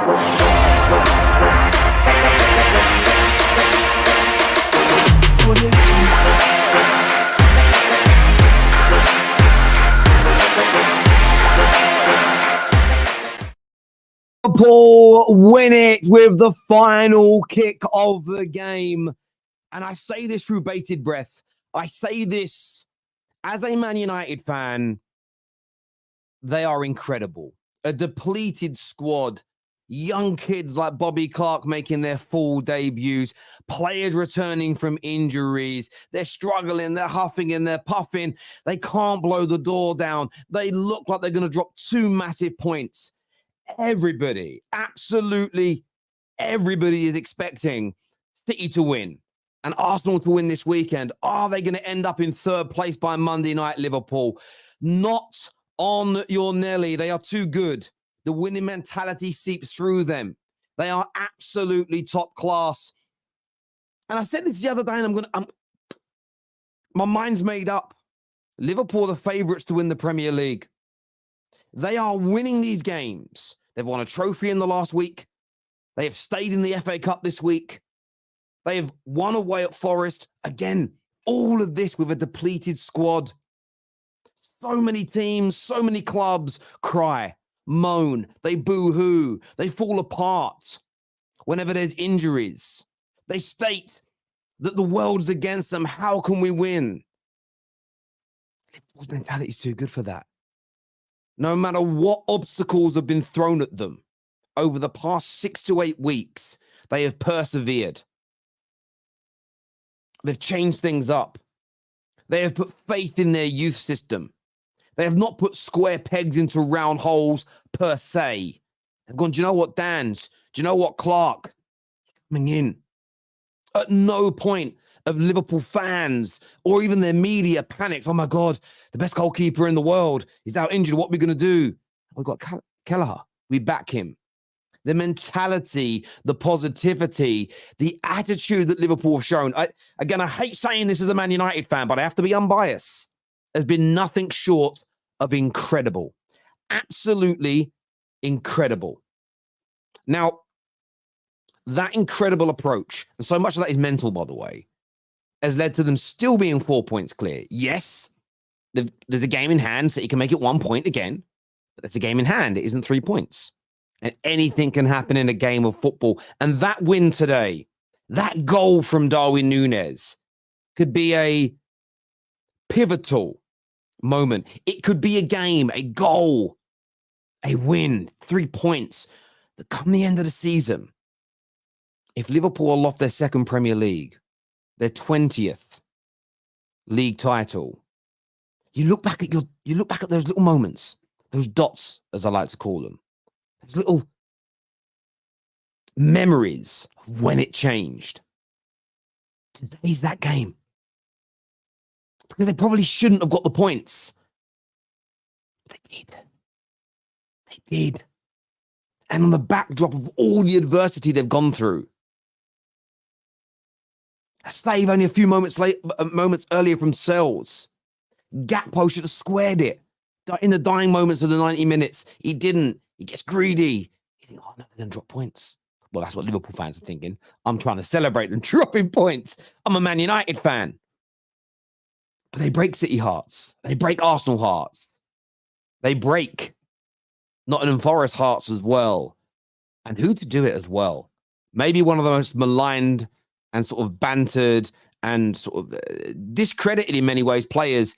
Liverpool win it with the final kick of the game. And I say this through bated breath. I say this as a Man United fan. They are incredible. A depleted squad. Young kids like Bobby Clark making their full debuts. Players returning from injuries. They're struggling. They're huffing and they're puffing. They can't blow the door down. They look like they're going to drop 2 massive points. Everybody, absolutely everybody is expecting City to win and Arsenal to win this weekend. Are they going to end up in 3rd place by Monday night, Liverpool? Not on your Nelly. They are too good. The winning mentality seeps through them. They are absolutely top class. And I said this the other day, and my mind's made up. Liverpool are the favourites to win the Premier League. They are winning these games. They've won a trophy in the last week. They have stayed in the FA Cup this week. They have won away at Forest. Again, all of this with a depleted squad. So many teams, so many clubs cry, moan, they boo-hoo, they fall apart whenever there's injuries. They state that the world's against them. How can we win? Liverpool's mentality is too good for that. No matter what obstacles have been thrown at them over the past 6 to 8 weeks, they have persevered. They've changed things up. They have put faith in their youth system. They have not put square pegs into round holes per se. They've gone, do you know what, Dans? Do you know what, Clark? Coming in. At no point of Liverpool fans or even their media panics. Oh my God, the best goalkeeper in the world is out injured. What are we going to do? We've got Kellegher. We back him. The mentality, the positivity, the attitude that Liverpool have shown. I hate saying this as a Man United fan, but I have to be unbiased. Has been nothing short of incredible. Absolutely incredible. Now, that incredible approach, and so much of that is mental, by the way, has led to them still being 4 points clear. Yes, there's a game in hand, so you can make it 1 point again, but there's a game in hand. It isn't 3 points. And anything can happen in a game of football. And that win today, that goal from Darwin Núñez could be a pivotal moment. It could be a game, a goal, a win, 3 points that come the end of the season. If Liverpool are off their 2nd Premier League, their 20th league title, you look back at those little moments, those dots, as I like to call them, those little memories of when it changed. Today's that game. Because they probably shouldn't have got the points. They did. They did. And on the backdrop of all the adversity they've gone through, a save only a few moments earlier from Sells. Gakpo should have squared it in the dying moments of the 90 minutes. He didn't. He gets greedy. You think, oh no, they're going to drop points. Well, that's what Liverpool fans are thinking. I'm trying to celebrate them dropping points. I'm a Man United fan. But they break City hearts. They break Arsenal hearts. They break Nottingham Forest hearts as well. And who to do it as well? Maybe one of the most maligned and sort of bantered and sort of discredited in many ways players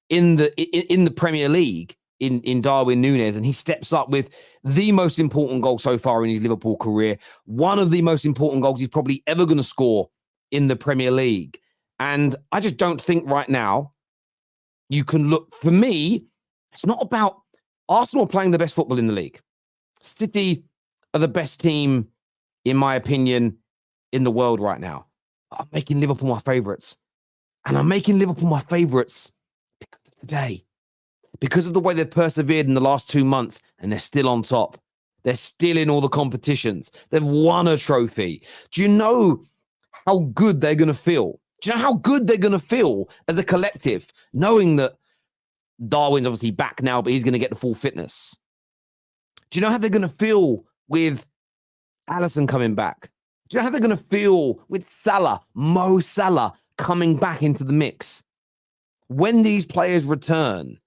in the Premier League in Darwin Núñez, and he steps up with the most important goal so far in his Liverpool career, one of the most important goals he's probably ever going to score in the Premier League. And I just don't think right now you can look, for me, it's not about Arsenal playing the best football in the league. City are the best team, in my opinion, in the world right now. I'm making Liverpool my favourites. And I'm making Liverpool my favourites because of today. Because of the way they've persevered in the last 2 months, and they're still on top. They're still in all the competitions. They've won a trophy. Do you know how good they're going to feel? Do you know how good they're going to feel as a collective, knowing that Darwin's obviously back now, but he's going to get the full fitness? Do you know how they're going to feel with Alisson coming back. Do you know how they're going to feel with Mo Salah coming back into the mix? When these players return,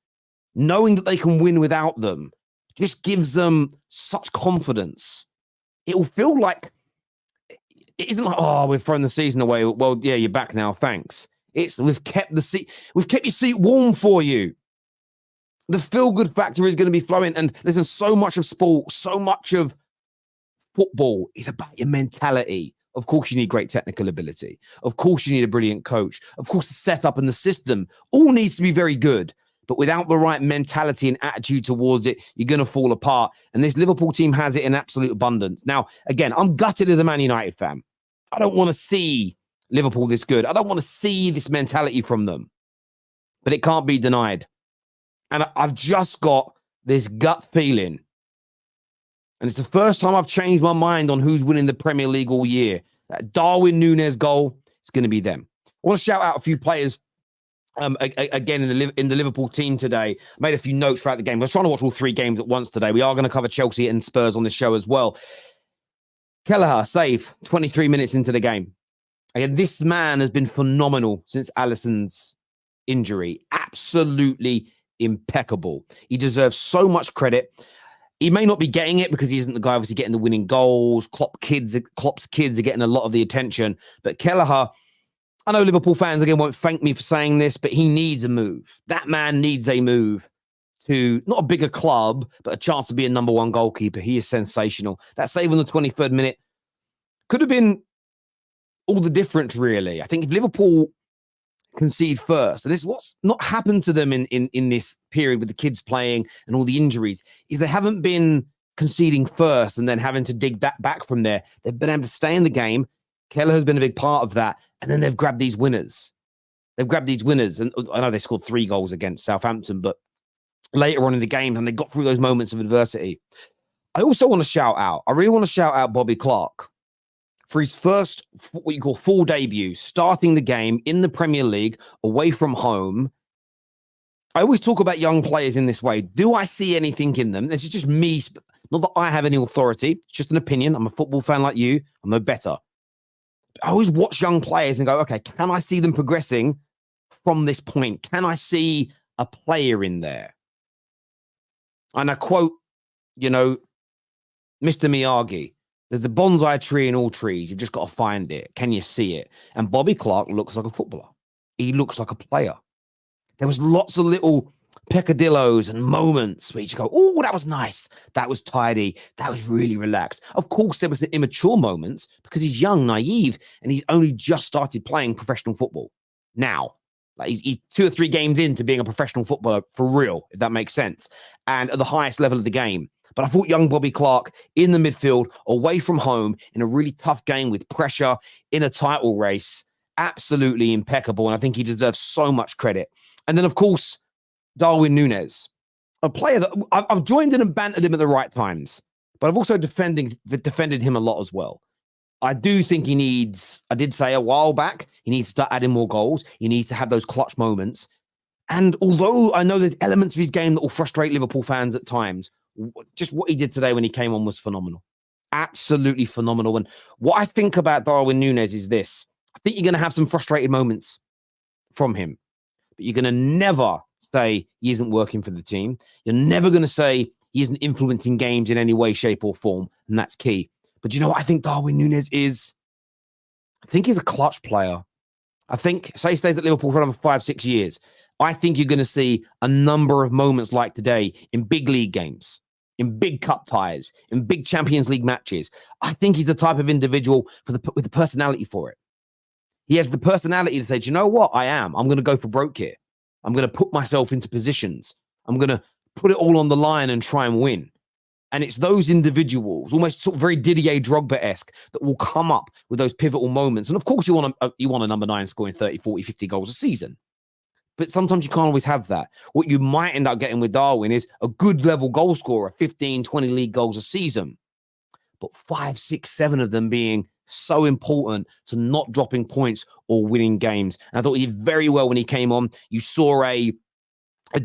knowing that they can win without them just gives them such confidence. It will feel like, it isn't like, oh, we've thrown the season away. Well, yeah, you're back now. Thanks. It's we've kept your seat warm for you. The feel-good factor is going to be flowing. And listen, so much of sport, so much of football is about your mentality. Of course, you need great technical ability. Of course, you need a brilliant coach. Of course, the setup and the system all needs to be very good. But without the right mentality and attitude towards it, you're going to fall apart. And this Liverpool team has it in absolute abundance. Now, again, I'm gutted as a Man United fan. I don't want to see Liverpool this good. I don't want to see this mentality from them. But it can't be denied. And I've just got this gut feeling. And it's the first time I've changed my mind on who's winning the Premier League all year. That Darwin Núñez goal, it's going to be them. I want to shout out a few players again in the Liverpool team today. I made a few notes throughout the game. I was trying to watch all three games at once today. We are going to cover Chelsea and Spurs on this show as well. Kellegher, save, 23 minutes into the game. Again, this man has been phenomenal since Alisson's injury. Absolutely impeccable. He deserves so much credit. He may not be getting it because he isn't the guy obviously getting the winning goals. Klopp's kids are getting a lot of the attention. But Kellegher, I know Liverpool fans again won't thank me for saying this, but he needs a move. That man needs a move to not a bigger club, but a chance to be a number one goalkeeper. He is sensational. That save on the 23rd minute could have been all the difference, really. I think if Liverpool concede first, and this is what's not happened to them in this period with the kids playing and all the injuries, is they haven't been conceding first and then having to dig that back from there. They've been able to stay in the game. Kellegher has been a big part of that, and then they've grabbed these winners. And I know they scored 3 goals against Southampton, but later on in the game, and they got through those moments of adversity. I also want to shout out, Bobby Clark for his first, what you call full debut, starting the game in the Premier League, away from home. I always talk about young players in this way. Do I see anything in them? This is just me. Not that I have any authority. It's just an opinion. I'm a football fan like you. I'm no better. I always watch young players and go, okay, can I see them progressing from this point? Can I see a player in there? And I quote, Mr. Miyagi, there's a bonsai tree in all trees. You've just got to find it. Can you see it? And Bobby Clark looks like a footballer. He looks like a player. There was lots of little peccadillos and moments where you just go, oh, that was nice. That was tidy. That was really relaxed. Of course, there was the immature moments because he's young, naive, and he's only just started playing professional football now. Like he's 2 or 3 games into being a professional footballer for real, if that makes sense, and at the highest level of the game. But I thought young Bobby Clark in the midfield, away from home, in a really tough game with pressure, in a title race, absolutely impeccable. And I think he deserves so much credit. And then, of course, Darwin Núñez, a player that I've joined in and bantered him at the right times, but I've also defended him a lot as well. I do think I did say a while back, he needs to start adding more goals. He needs to have those clutch moments. And although I know there's elements of his game that will frustrate Liverpool fans at times, just what he did today when he came on was phenomenal. Absolutely phenomenal. And what I think about Darwin Núñez is this. I think you're going to have some frustrated moments from him, but you're going to never say he isn't working for the team. You're never going to say he isn't influencing games in any way, shape, or form. And that's key. But you know what I think Darwin Núñez is? I think he's a clutch player. I think, say he stays at Liverpool for another 5-6 years, I think you're going to see a number of moments like today in big league games, in big cup ties, in big Champions League matches. I think he's the type of individual with the personality for it. He has the personality to say, do you know what? I'm going to go for broke here. I'm going to put myself into positions. I'm going to put it all on the line and try and win. And it's those individuals, almost sort of very Didier Drogba-esque, that will come up with those pivotal moments. And of course, you want a number 9 scoring 30, 40, 50 goals a season. But sometimes you can't always have that. What you might end up getting with Darwin is a good level goal scorer, 15, 20 league goals a season. But 5, 6, 7 of them being so important to not dropping points or winning games. And I thought he did very well when he came on. You saw a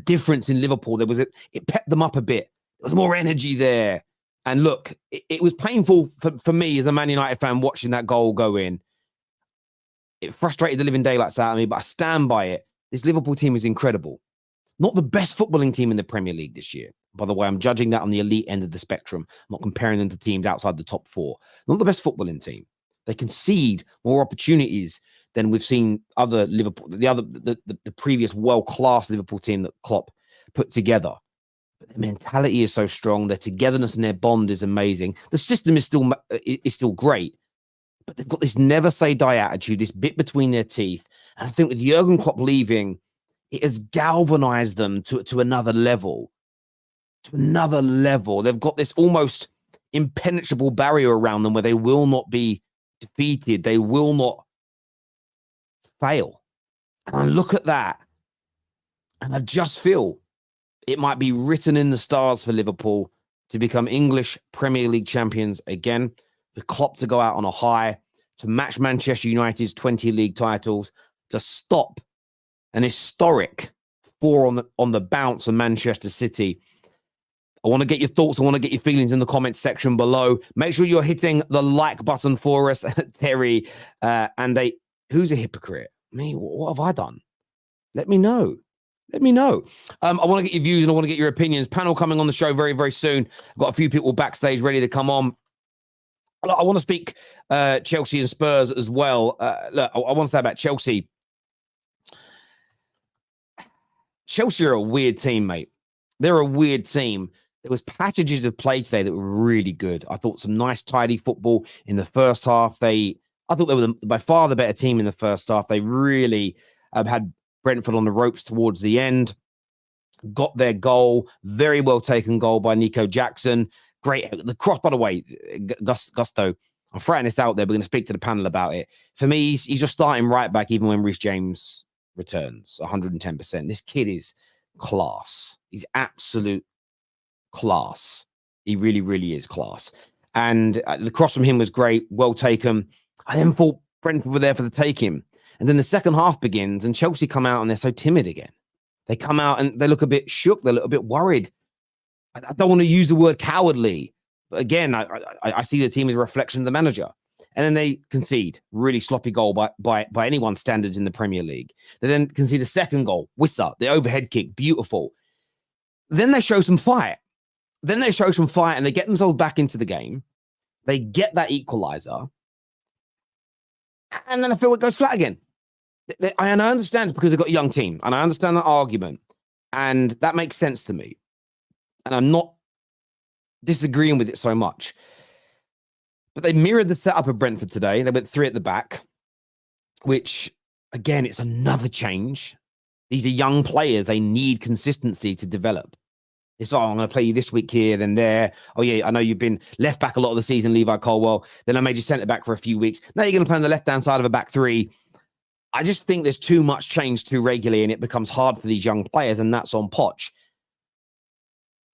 difference in Liverpool. It pepped them up a bit. There was more energy there. And look, it was painful for me as a Man United fan watching that goal go in. It frustrated the living daylights out of me, but I stand by it. This Liverpool team is incredible. Not the best footballing team in the Premier League this year. By the way, I'm judging that on the elite end of the spectrum. I'm not comparing them to teams outside the top four. Not the best footballing team. They concede more opportunities than we've seen other Liverpool, the previous world-class Liverpool team that Klopp put together. But their mentality is so strong. Their togetherness and their bond is amazing. The system is still great, but they've got this never say die attitude, this bit between their teeth. And I think with Jurgen Klopp leaving, it has galvanized them to another level. To another level. They've got this almost impenetrable barrier around them where they will not be defeated. They will not fail. And I look at that and I just feel it might be written in the stars for Liverpool to become English Premier League champions again, for Klopp to go out on a high, to match Manchester United's 20 league titles, to stop an historic 4 on the bounce of Manchester City. I want to get your thoughts. I want to get your feelings in the comments section below. Make sure you're hitting the like button for us, Terry. Who's a hypocrite? Me? What have I done? Let me know. Let me know. I want to get your views and I want to get your opinions. Panel coming on the show very, very soon. I've got a few people backstage ready to come on. I want to speak Chelsea and Spurs as well. Look, I want to say about Chelsea. Chelsea are a weird team, mate. They're a weird team. There was passages of play today that were really good. I thought some nice, tidy football in the first half. I thought they were by far the better team in the first half. They really had Brentford on the ropes towards the end. Got their goal. Very well taken goal by Nico Jackson. Great. The cross, by the way, Gusto. I'm throwing this out there. We're going to speak to the panel about it. For me, he's just starting right back even when Reece James returns 110%. This kid is class. He's absolute class. He really, really is class. And the cross from him was great. Well taken. I then thought Brentford were there for the taking. And then the second half begins and Chelsea come out and they're so timid again. They come out and they look a bit shook. They look a bit worried. I don't want to use the word cowardly. But again, I see the team as a reflection of the manager. And then they concede. Really sloppy goal by anyone's standards in the Premier League. They then concede a second goal. Wissa, the overhead kick. Beautiful. Then they show some fight. And they get themselves back into the game. They get that equalizer. And then I feel it goes flat again. And I understand because they've got a young team. And I understand that argument. And that makes sense to me. And I'm not disagreeing with it so much. But they mirrored the setup of Brentford today. They went 3 at the back, which, again, it's another change. These are young players. They need consistency to develop. It's, I'm going to play you this week here, then there. Oh, yeah, I know you've been left back a lot of the season, Levi Colwell. Then I made you centre back for a few weeks. Now you're going to play on the left-hand side of a back 3. I just think there's too much change too regularly, and it becomes hard for these young players, and that's on Poch.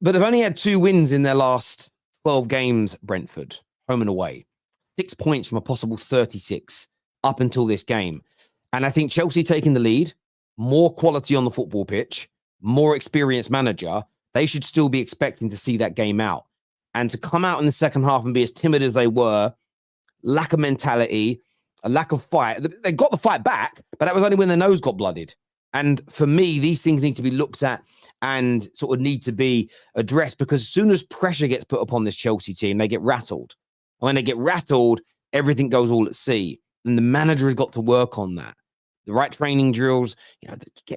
But they've only had 2 wins in their last 12 games, Brentford, home and away. 6 points from a possible 36 up until this game. And I think Chelsea taking the lead, more quality on the football pitch, more experienced manager, they should still be expecting to see that game out. And to come out in the second half and be as timid as they were, lack of mentality, a lack of fight. They got the fight back, but that was only when their nose got blooded. And for me, these things need to be looked at and sort of need to be addressed, because as soon as pressure gets put upon this Chelsea team, they get rattled. And when they get rattled, everything goes all at sea. And the manager has got to work on that. The right training drills,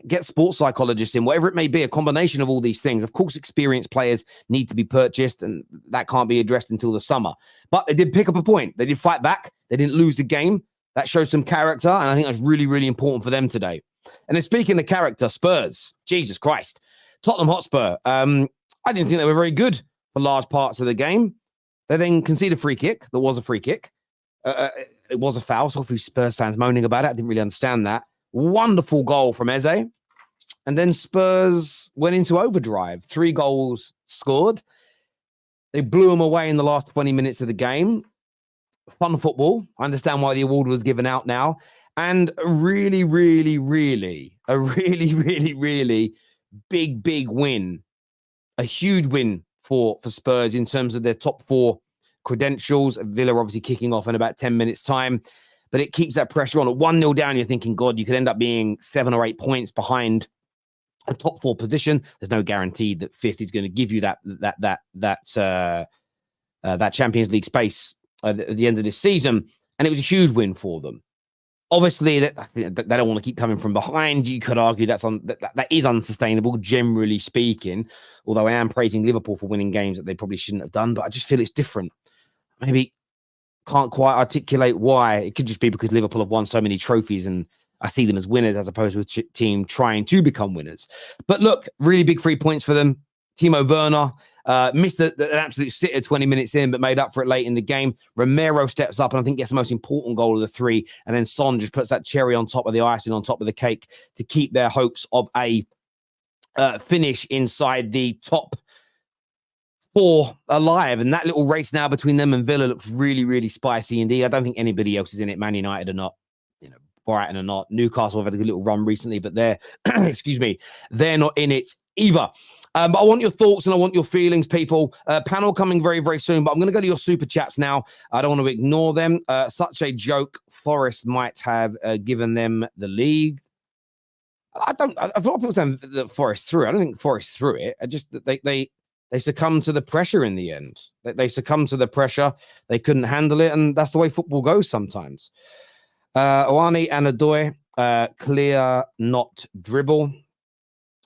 get sports psychologists in, whatever it may be, a combination of all these things. Of course, experienced players need to be purchased, and that can't be addressed until the summer. But they did pick up a point. They did fight back. They didn't lose the game. That shows some character, and I think that's really, really important for them today. And then speaking of character, Spurs, Jesus Christ. Tottenham Hotspur, I didn't think they were very good for large parts of the game. They then conceded a free kick. There was a free kick. It was a foul. So a few Spurs fans moaning about it. I didn't really understand that. Wonderful goal from Eze. And then Spurs went into overdrive. 3 goals scored. They blew them away in the last 20 minutes of the game. Fun football. I understand why the award was given out now. And a really, really, really big win. A huge win for Spurs in terms of their top 4 credentials. Villa obviously kicking off in about 10 minutes' time, but it keeps that pressure on. At 1-0 down, you're thinking, God, you could end up being 7 or 8 points behind a top 4 position. There's no guarantee that 5th is going to give you that Champions League space at the end of this season, and it was a huge win for them. Obviously, they don't want to keep coming from behind. You could argue that is unsustainable, generally speaking, although I am praising Liverpool for winning games that they probably shouldn't have done, but I just feel it's different. Maybe can't quite articulate why. It could just be because Liverpool have won so many trophies and I see them as winners as opposed to a team trying to become winners. But look, really big 3 points for them. Timo Werner missed an absolute sitter 20 minutes in, but made up for it late in the game. Romero steps up and I think gets the most important goal of the 3. And then Son just puts that cherry on top of the icing, on top of the cake to keep their hopes of a finish inside the top 4 alive. And that little race now between them and Villa looks really, really spicy indeed. I don't think anybody else is in it. Man United are not, Brighton or not. Newcastle have had a little run recently, but they're, excuse me, they're not in it either. But I want your thoughts and I want your feelings, people. Panel coming very, very soon, but I'm going to go to your super chats now. I don't want to ignore them. Such a joke. Forest might have given them the league. A lot of people saying that Forest threw it. I don't think Forest threw it. I just they succumbed to the pressure in the end. They succumbed to the pressure. They couldn't handle it, and that's the way football goes sometimes. Oani and Adoy, clear, not dribble.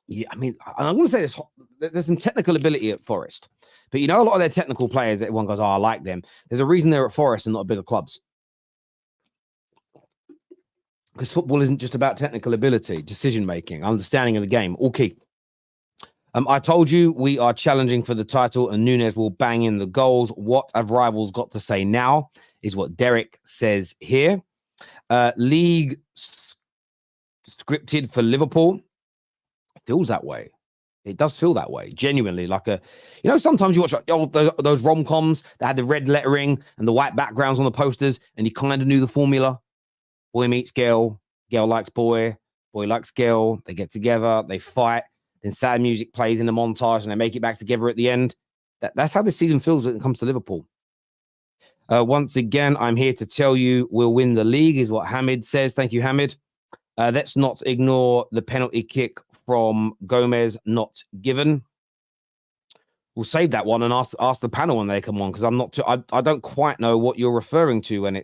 Yeah, I mean, I'm going to say this. There's some technical ability at Forest, but a lot of their technical players, everyone goes, "Oh, I like them." There's a reason they're at Forest and not at bigger clubs, because football isn't just about technical ability, decision making, understanding of the game, all key. I told you we are challenging for the title, and Núñez will bang in the goals. What have rivals got to say now? Is what Derek says here. League scripted for Liverpool. Feels that way. It does feel that way, genuinely. Like sometimes you watch those rom-coms that had the red lettering and the white backgrounds on the posters, and you kind of knew the formula. Boy meets girl, girl likes boy, boy likes girl. They get together, they fight, then sad music plays in the montage, and they make it back together at the end. That's how this season feels when it comes to Liverpool. Once again, I'm here to tell you we'll win the league, is what Hamid says. Thank you, Hamid. Let's not ignore the penalty kick from Gomez not given. We'll save that one and ask the panel when they come on, because I don't quite know what you're referring to when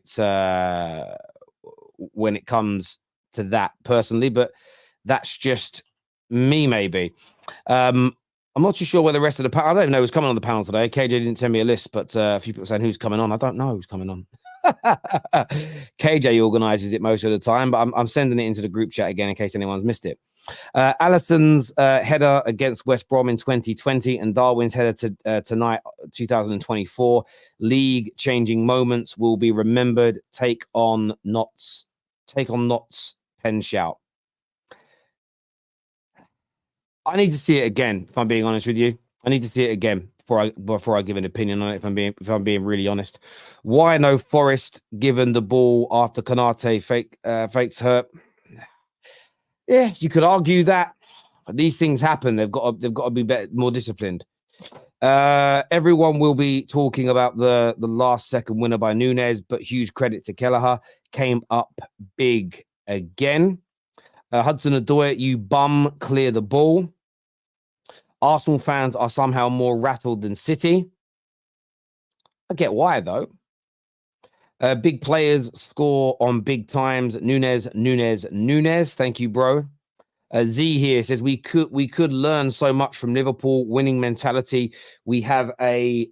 it comes to that personally, but that's just me maybe. I'm not too sure where the rest of the panel. I don't even know who's coming on the panel today. KJ didn't send me a list, but a few people saying who's coming on. I don't know who's coming on. KJ organizes it most of the time, but I'm sending it into the group chat again in case anyone's missed it. Allison's header against West Brom in 2020 and Darwin's header tonight, 2024. League-changing moments will be remembered. Take on Knott's pen shout. I need to see it again, if I'm being honest with you. I need to see it again before I give an opinion on it, if I'm being really honest. Why no Forest given the ball after Konate fakes hurt? Yes, you could argue that. These things happen. They've got to be more disciplined. Everyone will be talking about the last second winner by Núñez, but huge credit to Kellegher. Came up big again. Hudson Odoi, you bum, clear the ball. Arsenal fans are somehow more rattled than City. I get why, though. Big players score on big times. Núñez. Thank you, bro. Z here says we could learn so much from Liverpool. Winning mentality. We have a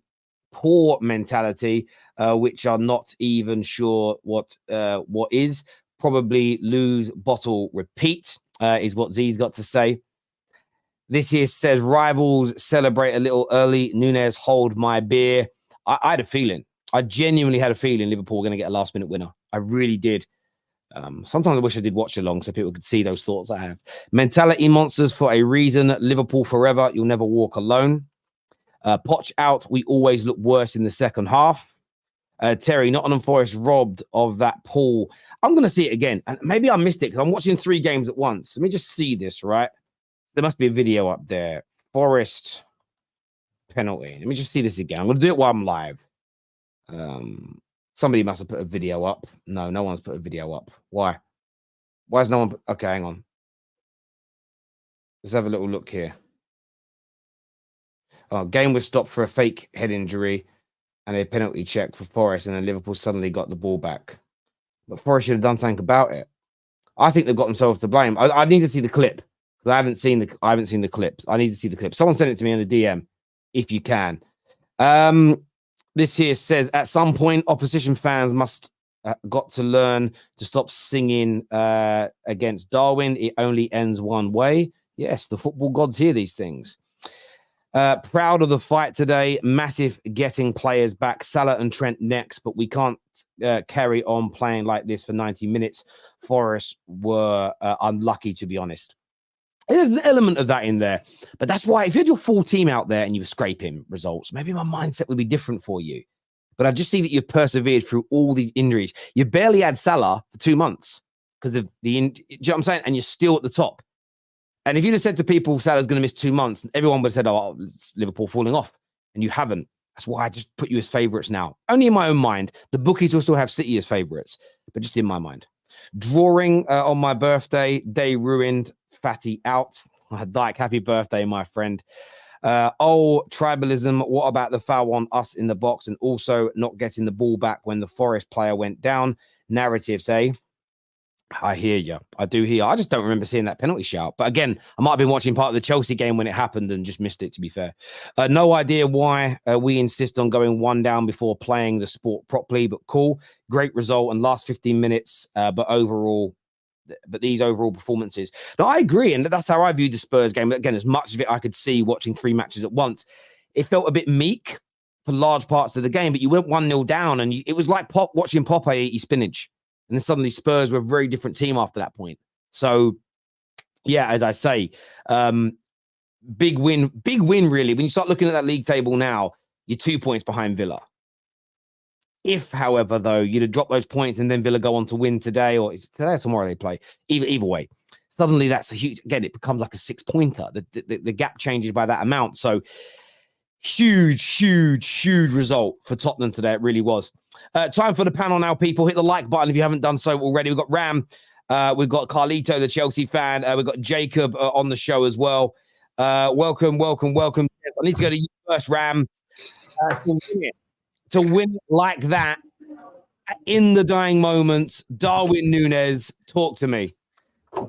poor mentality, which are not even sure what is. Probably lose, bottle, repeat, is what Z's got to say. This here says rivals celebrate a little early. Núñez, hold my beer. I had a feeling. I genuinely had a feeling Liverpool were going to get a last-minute winner. I really did. Sometimes I wish I did watch along so people could see those thoughts I have. Mentality monsters for a reason. Liverpool forever. You'll never walk alone. Poch out. We always look worse in the second half. Terry, Nottingham Forest robbed of that pool. I'm going to see it again. And maybe I missed it because I'm watching 3 games at once. Let me just see this, right? There must be a video up there. Forest penalty. Let me just see this again. I'm going to do it while I'm live. Somebody must have put a video up. No, no one's put a video up. Why? Why is no one? Okay, hang on. Let's have a little look here. Game was stopped for a fake head injury and a penalty check for Forest, and then Liverpool suddenly got the ball back. But Forest should have done something about it. I think they've got themselves to blame. I need to see the clip because I haven't seen the clip. I need to see the clip. Someone send it to me in the DM if you can. This here says at some point opposition fans must got to learn to stop singing against Darwin. It only ends one way. Yes, the football gods hear these things. Proud of the fight today. Massive getting players back. Salah and Trent next, but we can't carry on playing like this for 90 minutes. Forest were unlucky, to be honest. There's an element of that in there, but that's why if you had your full team out there and you were scraping results, maybe my mindset would be different for you. But I just see that you've persevered through all these injuries. You barely had Salah for 2 months because of the, you know what I'm saying? And you're still at the top. And if you'd have said to people, Salah's going to miss 2 months, everyone would have said, oh, it's Liverpool falling off. And you haven't. That's why I just put you as favourites now. Only in my own mind. The bookies will still have City as favourites, but just in my mind. Drawing on my birthday, day ruined, fatty out. Dyke, happy birthday, my friend. Tribalism. What about the foul on us in the box and also not getting the ball back when the Forest player went down? Narratives, eh? I hear you. I do hear. I just don't remember seeing that penalty shout. But again, I might have been watching part of the Chelsea game when it happened and just missed it, to be fair. No idea why we insist on going one down before playing the sport properly, but cool. Great result and last 15 minutes. But these overall performances. Now, I agree. And that's how I viewed the Spurs game. Again, as much of it I could see watching 3 matches at once, it felt a bit meek for large parts of the game, but you went 1-0 down and it was like watching Popeye eat his spinach. And then suddenly Spurs were a very different team after that point. So, yeah, as I say, big win, really. When you start looking at that league table now, you're 2 points behind Villa. If, however, though, you'd have dropped those points and then Villa go on to win today, or is it today or tomorrow they play, either way, suddenly that's a huge, again, it becomes like a 6-pointer. The gap changes by that amount. So, huge result for Tottenham today. It really was. Time for the panel now, people. Hit the like button if you haven't done so already. We've got Ram. We've got Carlito, the Chelsea fan. We've got Jacob on the show as well. Welcome. I need to go to you first, Ram. To win it like that in the dying moments. Darwin Núñez, talk to me.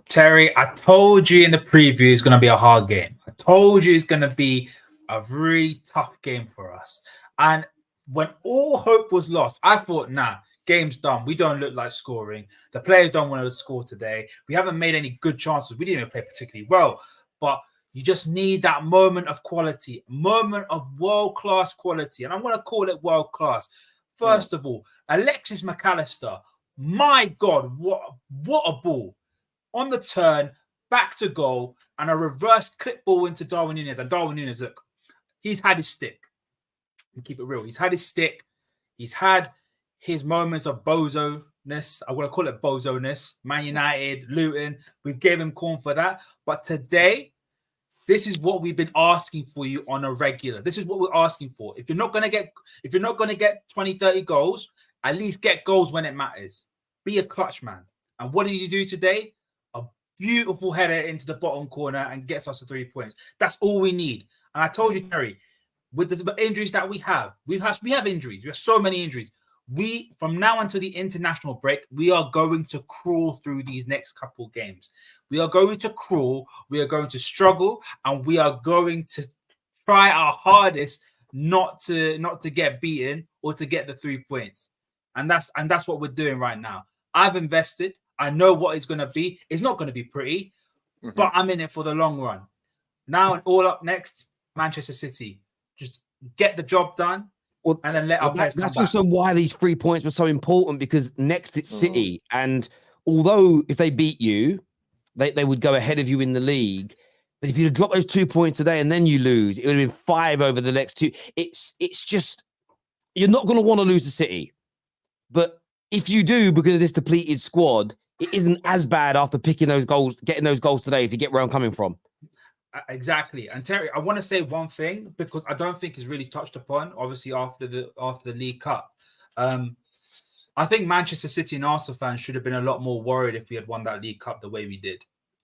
Terry, I told you in the preview it's going to be a hard game. I told you it's going to be a really tough game for us. And when all hope was lost, I thought, nah, game's done. We don't look like scoring. The players don't want to score today. We haven't made any good chances. We didn't even play particularly well. But you just need that moment of quality, moment of world-class quality. And I'm going to call it world-class. First of all, Alexis McAllister, my God, what a ball. On the turn, back to goal, and a reverse clip ball into Darwin Núñez. And Darwin Núñez, look, he's had his stick. We keep it real. He's had his stick. He's had his moments of bozo-ness. I want to call it bozo-ness. Man United, Luton. We gave him corn for that. But today, this is what we've been asking for you on a regular. This is what we're asking for. If you're not going to get 20, 30 goals, at least get goals when it matters. Be a clutch man. And what did you do today? A beautiful header into the bottom corner and gets us to 3 points. That's all we need. And I told you, Terry, with the injuries that we have injuries. We have so many injuries. From now until the international break, we are going to crawl through these next couple games. We are going to crawl. We are going to struggle, and we are going to try our hardest not to get beaten or to get the 3 points. And that's what we're doing right now. I've invested. I know what it's going to be. It's not going to be pretty, but I'm in it for the long run. Now, all up next, Manchester City. Just get the job done, and then let our players come back. That's also why these 3 points were so important, because next it's City. And although if they beat you, they would go ahead of you in the league. But if you drop those 2 points today and then you lose, it would have been 5 over the next 2. It's just, you're not going to want to lose to City. But if you do, because of this depleted squad, it isn't as bad after picking those goals, getting those goals today, if you get where I'm coming from. Exactly. And Terry, I want to say one thing because I don't think it's really touched upon. Obviously, after the League Cup, I think Manchester City and Arsenal fans should have been a lot more worried if we had won that League Cup the way we did.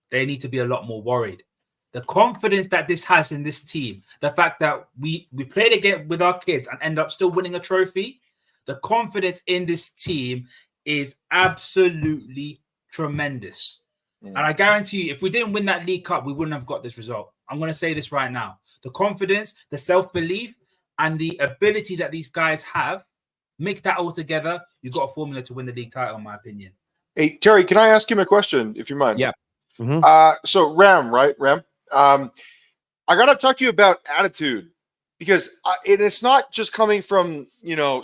They need to be a lot more worried. The confidence that this has in this team, the fact that we played again with our kids and end up still winning a trophy, the confidence in this team is absolutely tremendous. And I guarantee you, if we didn't win that League Cup, we wouldn't have got this result. I'm going to say this right now. The confidence, the self-belief, and the ability that these guys have, mix that all together, you've got a formula to win the league title, in my opinion. Hey, Terry, can I ask him a question, if you mind? Yeah. So Ram, right? Ram, I got to talk to you about attitude because it's not just coming from,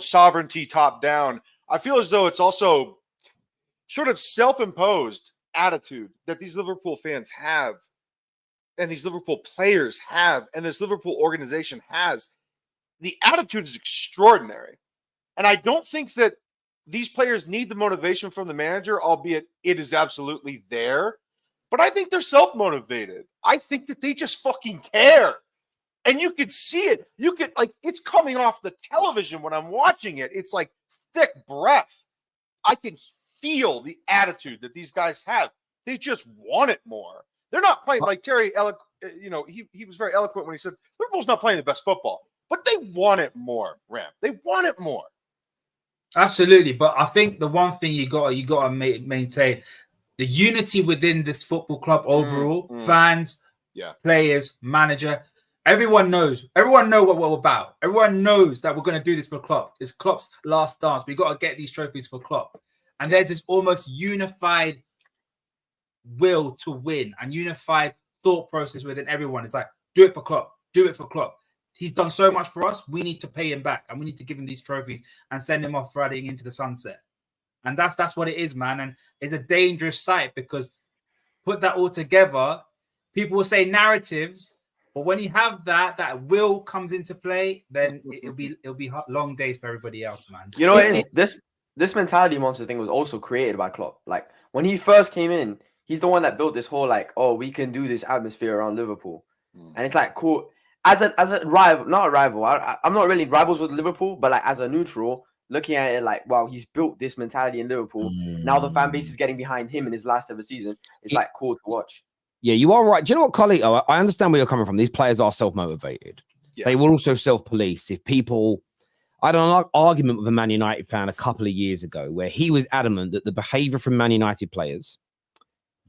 sovereignty top down. I feel as though it's also sort of self-imposed attitude that these Liverpool fans have and these Liverpool players have and this Liverpool organization has. The attitude is extraordinary. And I don't think that these players need the motivation from the manager, albeit it is absolutely there. But I think they're self-motivated. I think that they just fucking care. And you could see it. You could, it's coming off the television when I'm watching it. It's like thick breath. I can feel the attitude that these guys have. They just want it more. They're not playing like Terry, he was very eloquent when he said, Liverpool's not playing the best football, but they want it more, Ram. They want it more. Absolutely. But I think the one thing you got to maintain, the unity within this football club overall, fans, players, manager, everyone knows what we're about. Everyone knows that we're going to do this for Klopp. It's Klopp's last dance. We got to get these trophies for Klopp. And there's this almost unified will to win and unified thought process within everyone. It's like, do it for Klopp. Do it for Klopp. He's done so much for us. We need to pay him back and we need to give him these trophies and send him off riding into the sunset. And that's what it is, man. And it's a dangerous sight because put that all together, people will say narratives, but when you have that will comes into play, then it'll be long days for everybody else, man. You know what it is? This mentality monster thing was also created by Klopp. Like when he first came in, he's the one that built this whole we can do this atmosphere around Liverpool. And it's like cool. As a rival, not a rival. I'm not really rivals with Liverpool, but as a neutral, looking at it wow, he's built this mentality in Liverpool. Now the fan base is getting behind him in his last ever season. It's cool to watch. Yeah, you are right. Do you know what, Carlito? I understand where you're coming from. These players are self-motivated. Yeah. They will also self-police. If people, I had an argument with a Man United fan a couple of years ago where he was adamant that the behavior from Man United players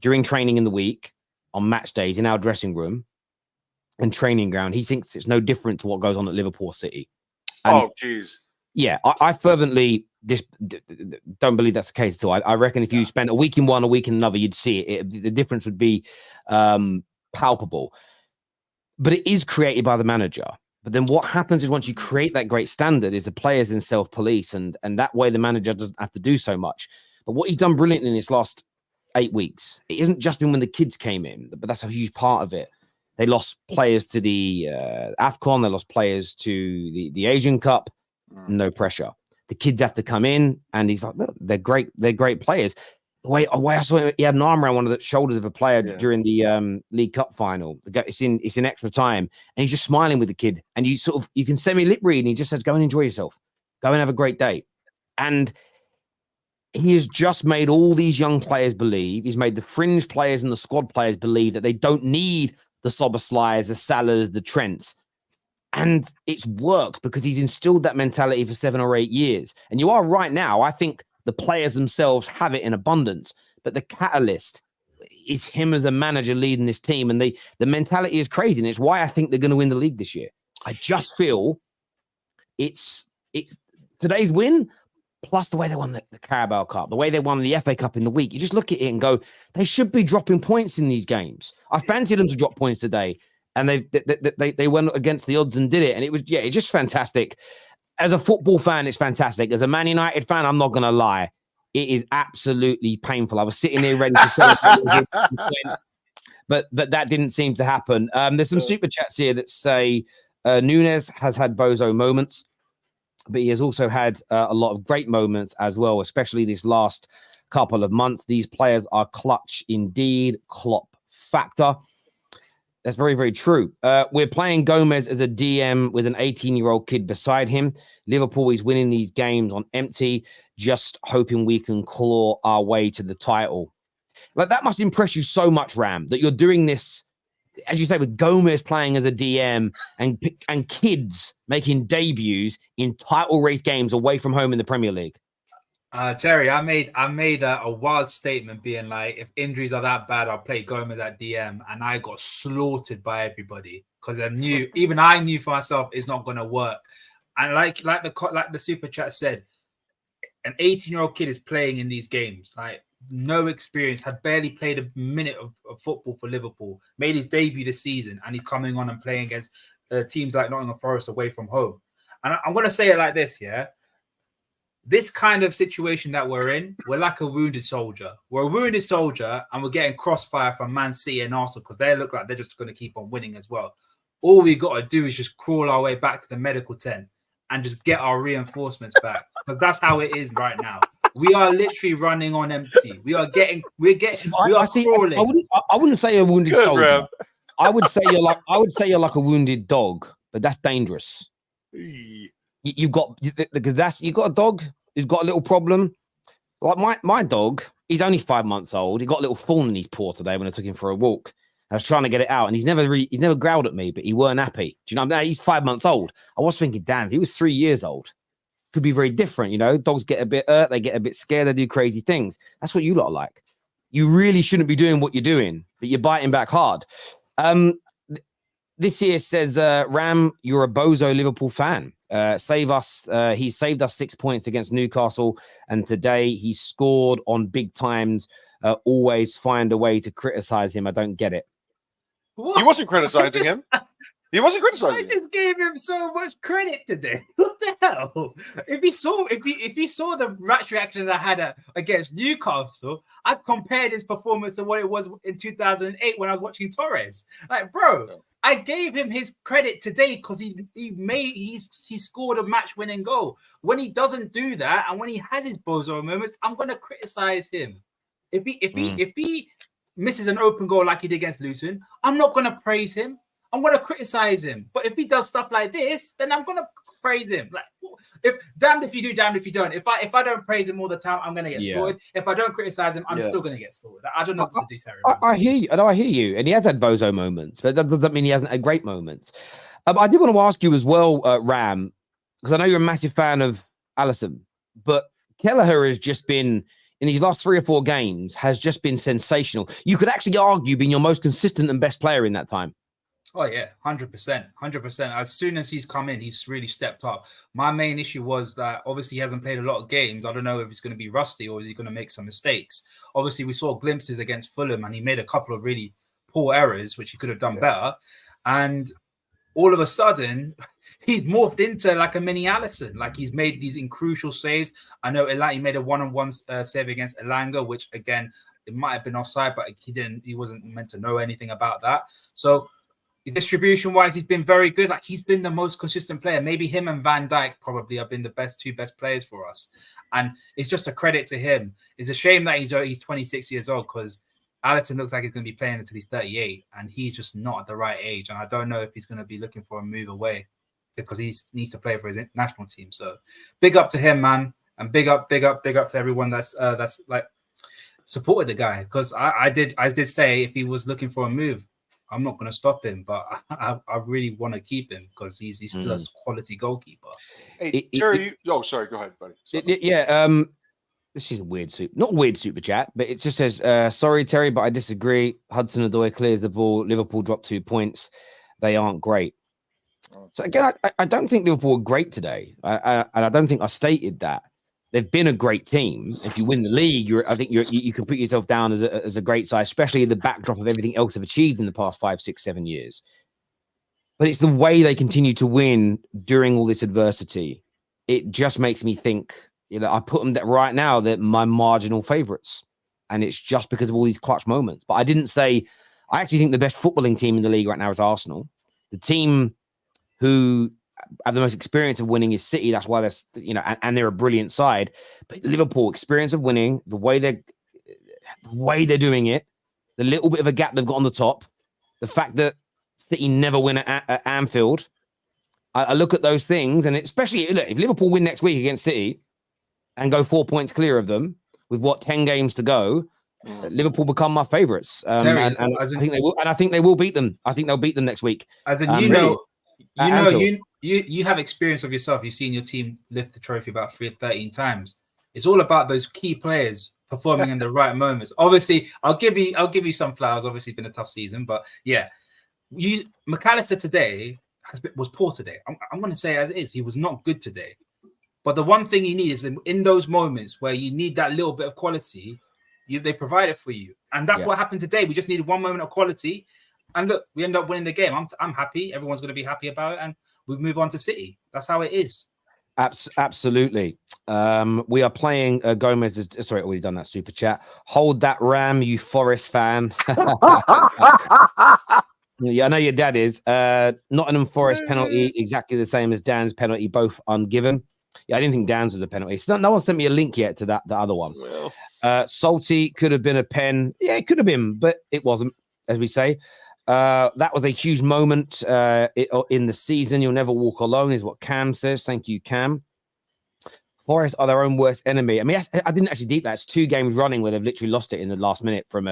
during training in the week, on match days, in our dressing room and training ground, he thinks it's no different to what goes on at Liverpool City. And geez. Yeah, I fervently don't believe that's the case at all. I reckon if you spent a week in one, a week in another, you'd see it. The difference would be palpable. But it is created by the manager. But then what happens is once you create that great standard is the players in self-police, and that way the manager doesn't have to do so much. But what he's done brilliantly in his last 8 weeks, it hasn't just been when the kids came in, but that's a huge part of it. They lost players to the AFCON. They lost players to the Asian Cup. No pressure. The kids have to come in, and he's like, look, they're great. They're great players. The way I saw him, he had an arm around one of the shoulders of a player during the League Cup final. It's in extra time, and he's just smiling with the kid. And you can semi-lip read, and he just says, "Go and enjoy yourself. Go and have a great day." And he has just made all these young players believe. He's made the fringe players and the squad players believe that they don't need the Soberslys, the Salahs, the Trents. And it's worked because he's instilled that mentality for 7 or 8 years. And you are right now. I think the players themselves have it in abundance, but the catalyst is him as a manager leading this team. And the mentality is crazy. And it's why I think they're going to win the league this year. I just feel it's today's win, plus the way they won the Carabao Cup, the way they won the FA Cup in the week. You just look at it and go, they should be dropping points in these games. I fancied them to drop points today. And they went against the odds and did it. And it was, it's just fantastic. As a football fan, it's fantastic. As a Man United fan, I'm not going to lie. It is absolutely painful. I was sitting there ready to celebrate, but that didn't seem to happen. There's some super chats here that say Nunes has had bozo moments, but he has also had a lot of great moments as well, especially this last couple of months. These players are clutch indeed. Klopp factor. That's very, very true. We're playing Gomez as a DM with an 18-year-old kid beside him. Liverpool is winning these games on empty, just hoping we can claw our way to the title. Like, that must impress you so much, Ram, that you're doing this, as you say, with Gomez playing as a DM and kids making debuts in title race games away from home in the Premier League. Terry, I made a wild statement being like, if injuries are that bad, I'll play Gomez at DM, and I got slaughtered by everybody because I knew for myself it's not going to work. And like the super chat said, an 18-year-old kid is playing in these games, like no experience, had barely played a minute of football for Liverpool, made his debut this season, and he's coming on and playing against teams like Nottingham Forest away from home. And I'm going to say it like this, yeah. This kind of situation that we're in, we're like a wounded soldier. We're a wounded soldier, and we're getting crossfire from Man City and Arsenal because they look like they're just going to keep on winning as well. All we got to do is just crawl our way back to the medical tent and just get our reinforcements back, because that's how it is right now. We are literally running on empty. We are crawling. I wouldn't say a wounded soldier. I would say you're like a wounded dog, but that's dangerous. You've got a dog who's got a little problem. Like my dog, he's only 5 months old. He got a little thorn in his paw today when I took him for a walk. I was trying to get it out, and he's never growled at me, but he weren't happy. Do you know what I mean? He's 5 months old. I was thinking, damn, if he was 3 years old, could be very different. You know, dogs get a bit hurt, they get a bit scared, they do crazy things. That's what you lot are like. You really shouldn't be doing what you're doing, but you're biting back hard. This here says, Ram, you're a bozo Liverpool fan. He saved us 6 points against Newcastle, and today he scored on big times. Always find a way to criticize him. I don't get it. What? He wasn't criticizing him. He wasn't criticizing. I just gave him so much credit today. What the hell? If he saw the match reactions I had against Newcastle, I compared his performance to what it was in 2008 when I was watching Torres. Like, bro, I gave him his credit today because he scored a match-winning goal. When he doesn't do that, and when he has his bozo moments, I'm gonna criticize him. If he misses an open goal like he did against Luton, I'm not gonna praise him. I'm gonna criticize him. But if he does stuff like this, then I'm gonna praise him. Like, damned if you do, damned if you don't. If I don't praise him all the time, I'm gonna get slaughtered. If I don't criticize him, I'm still gonna get slaughtered. I don't know what to do, Terry. I hear you. I hear you. And he has had bozo moments, but that doesn't mean he hasn't had great moments. I did want to ask you as well, Ram, because I know you're a massive fan of Alisson, but Kellegher has just been, in these last 3 or 4 games, has just been sensational. You could actually argue being your most consistent and best player in that time. Oh, yeah, 100%. As soon as he's come in, he's really stepped up. My main issue was that obviously he hasn't played a lot of games. I don't know if he's going to be rusty or is he going to make some mistakes. Obviously, we saw glimpses against Fulham and he made a couple of really poor errors, which he could have done better. And all of a sudden, he's morphed into like a mini Alisson. Like, he's made these crucial saves. I know he made a one-on-one save against Elanga, which, again, it might have been offside, but he wasn't meant to know anything about that. So, distribution-wise, he's been very good. Like, he's been the most consistent player. Maybe him and Van Dijk probably have been the two best players for us. And it's just a credit to him. It's a shame that he's 26 years old, because Alisson looks like he's going to be playing until he's 38, and he's just not at the right age. And I don't know if he's going to be looking for a move away, because he needs to play for his national team. So big up to him, man. And big up to everyone that's like supported the guy. Because I did say if he was looking for a move, I'm not going to stop him, but I really want to keep him because he's still a quality goalkeeper. Hey, Terry, sorry, go ahead, buddy. This is a weird super chat, but it just says, sorry, Terry, but I disagree. Hudson-Odoi clears the ball. Liverpool dropped 2 points. They aren't great. So again, I don't think Liverpool are great today. And I don't think I stated that. They've been a great team. If you win the league, I think you can put yourself down as a great side, especially in the backdrop of everything else they've achieved in the past 5, 6, 7 years. But it's the way they continue to win during all this adversity. It just makes me think, I put them right now, they're my marginal favourites. And it's just because of all these clutch moments. But I didn't say, I actually think the best footballing team in the league right now is Arsenal. The team who have the most experience of winning is City. That's why and they're a brilliant side. But Liverpool, experience of winning, the way they're doing it, the little bit of a gap they've got on the top, the fact that City never win at Anfield. I look at those things, and especially look, if Liverpool win next week against City and go 4 points clear of them with 10 games to go, Liverpool become my favourites. Terry, and I think they will. And I think they will beat them. I think they'll beat them next week. As in, Really? you have experience of yourself. You've seen your team lift the trophy about 13 times. It's all about those key players performing in the right moments. Obviously, I'll give you some flowers. Obviously, it's been a tough season, but yeah, McAllister today was poor today. I'm going to say as it is. He was not good today. But the one thing you need is in those moments where you need that little bit of quality, they provide it for you. And that's what happened today. We just needed one moment of quality. And look, we end up winning the game. I'm happy. Everyone's going to be happy about it. And we move on to City. That's how it is. Absolutely. We are playing Gomez. Sorry, already done that super chat. Hold that Ram, you Forest fan. Yeah, I know your dad is. Nottingham Forest penalty, exactly the same as Dan's penalty, both ungiven. Yeah, I didn't think Dan's was a penalty. So no one sent me a link yet to the other one. Salty could have been a pen. Yeah, it could have been, but it wasn't, as we say. That was a huge moment in the season. You'll never walk alone, is what Cam says. Thank you, Cam. Forest are their own worst enemy. I mean, I didn't actually deep that. It's 2 games running where they've literally lost it in the last minute from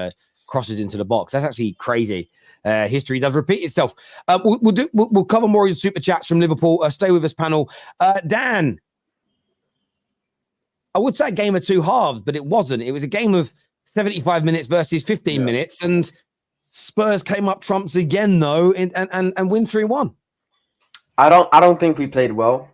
crosses into the box. That's actually crazy. History does repeat itself. We'll cover more of the super chats from Liverpool. Stay with us, panel. Dan, I would say a game of 2 halves, but it wasn't. It was a game of 75 minutes versus 15 minutes, and Spurs came up trumps again, though, and win 3-1. I don't think we played well,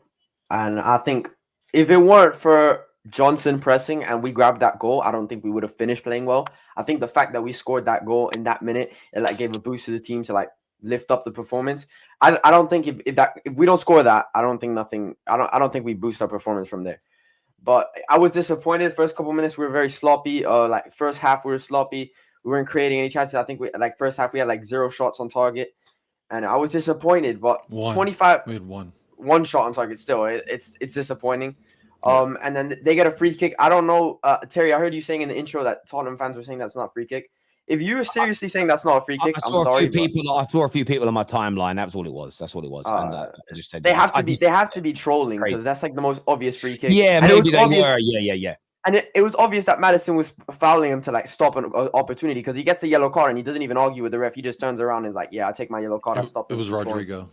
and I think if it weren't for Johnson pressing and we grabbed that goal, I don't think we would have finished playing well. I think the fact that we scored that goal in that minute, it gave a boost to the team to lift up the performance. I don't think if we don't score that, I don't think we boost our performance from there. But I was disappointed. First couple minutes we were very sloppy. First half we were sloppy. We weren't creating any chances. I think first half we had 0 shots on target, and I was disappointed. But we had one shot on target. Still, it's disappointing. And then they get a free kick. I don't know, Terry. I heard you saying in the intro that Tottenham fans were saying that's not a free kick. If you were seriously saying that's not a free kick, I'm sorry. I saw a few people on my timeline. That was all it was. That's what it was. And I just said they have to be trolling because that's the most obvious free kick. Yeah, and maybe they were. Yeah. And it was obvious that Maddison was fouling him to stop an opportunity because he gets a yellow card and he doesn't even argue with the ref. He just turns around and is like, "Yeah, I take my yellow card. I stopped." It was Rodrigo.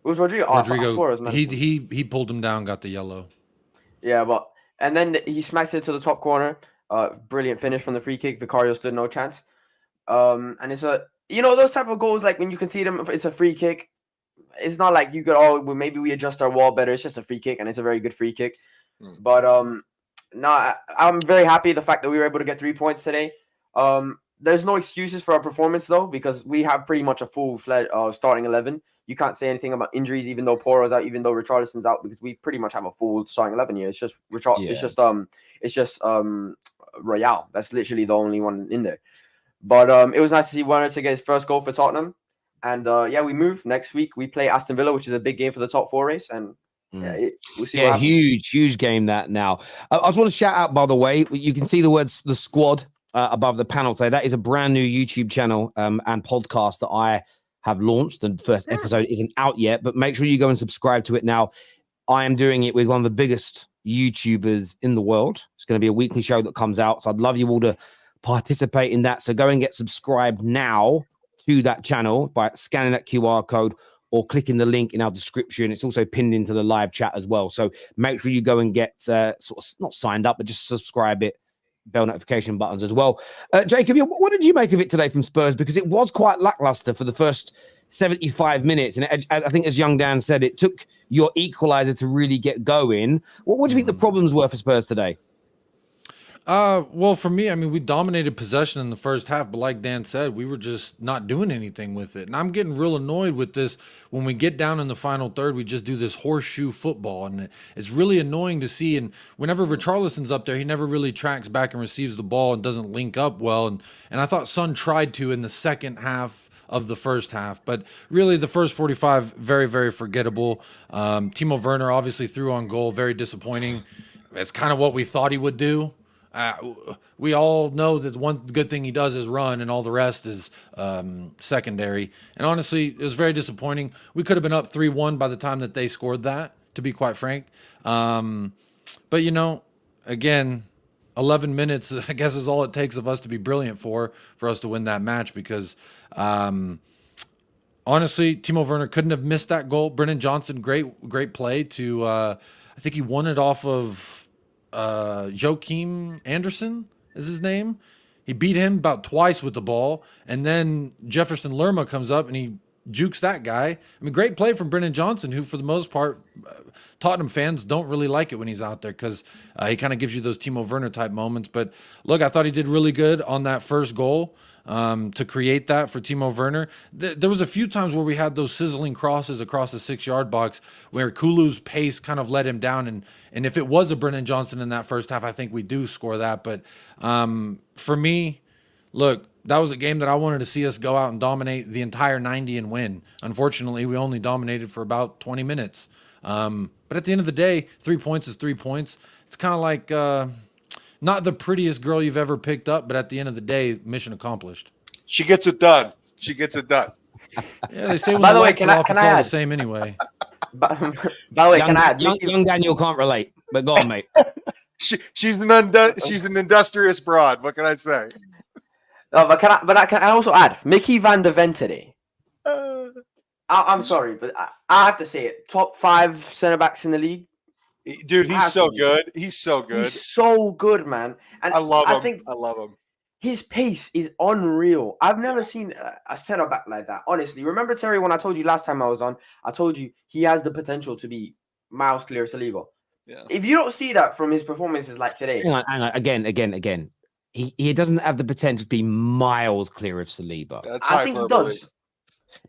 It was Rodrigo. Rodrigo. He pulled him down, got the yellow. Yeah, and then he smacks it to the top corner. Brilliant finish from the free kick. Vicario stood no chance. And it's those type of goals, when you can see them, it's a free kick. It's not like you could, maybe we adjust our wall better. It's just a free kick, and it's a very good free kick. But no, I'm very happy the fact that we were able to get 3 points today. There's no excuses for our performance though, because we have pretty much a full-fledged starting 11. You can't say anything about injuries, even though Poro's out, even though Richarlison's out, because we pretty much have a full starting 11 here. It's just it's just Royale. That's literally the only one in there. But it was nice to see Werner to get his first goal for Tottenham. And we move next week. We play Aston Villa, which is a big game for the top 4 race, and we'll see. Yeah, huge game that now. I just want to shout out, by the way, you can see the words "the squad" above the panel. So that is a brand new YouTube channel and podcast that I have launched. The first episode isn't out yet, but make sure you go and subscribe to it now. I am doing it with one of the biggest YouTubers in the world. It's going to be a weekly show that comes out. So I'd love you all to participate in that. So go and get subscribed now to that channel by scanning that QR code or clicking the link in our description. It's also pinned into the live chat as well. So make sure you go and get sort of not signed up, but just subscribe it. Bell notification buttons as well. Jacob, what did you make of it today from Spurs? Because it was quite lackluster for the first 75 minutes. And I think, as young Dan said, it took your equalizer to really get going. What do you think the problems were for Spurs today? Well, for me, I mean, we dominated possession in the first half, but like Dan said, we were just not doing anything with it. And I'm getting real annoyed with this. When we get down in the final third, we just do this horseshoe football, and it's really annoying to see. And whenever Richarlison's up there, he never really tracks back and receives the ball and doesn't link up well. And I thought Son tried to in the second half of the first half, but really the first 45, very, very forgettable. Timo Werner obviously threw on goal, very disappointing. It's kind of what we thought he would do. We all know that one good thing he does is run, and all the rest is secondary. And honestly, it was very disappointing. We could have been up 3-1 by the time that they scored that, to be quite frank. But, again, 11 minutes, I guess, is all it takes of us to be brilliant for us to win that match because honestly, Timo Werner couldn't have missed that goal. Brennan Johnson, great play to, I think he won it off of Joachim Anderson is his name. He beat him about twice with the ball. And then Jefferson Lerma comes up and he jukes that guy. I mean, great play from Brennan Johnson, who for the most part, Tottenham fans don't really like it when he's out there because he kind of gives you those Timo Werner type moments. But look, I thought he did really good on that first goal to create that for Timo Werner. There was a few times where we had those sizzling crosses across the 6-yard box where Kulu's pace kind of let him down. And if it was a Brennan Johnson in that first half, I think we do score that. But for me, look, that was a game that I wanted to see us go out and dominate the entire 90 and win. Unfortunately, we only dominated for about 20 minutes. But at the end of the day, 3 points is 3 points. It's kind of like not the prettiest girl you've ever picked up, but at the end of the day, mission accomplished. She gets it done. Yeah, they say when the lights are off, it's all the same anyway. By the way, can I add? Young Daniel can't relate, but go on, mate. She's an industrious broad. What can I say? But can I also add Micky van de Ven today? I'm sorry, but I have to say it. Top 5 centre backs in the league. Dude, he's so good. He's so good. He's so good, man. And I love him. His pace is unreal. I've never seen a centre back like that. Honestly, remember Terry when I told you last time I was on? I told you he has the potential to be miles clear of Saliba. Yeah. If you don't see that from his performances like today, hang on. Again. He doesn't have the potential to be miles clear of Saliba. I think he does.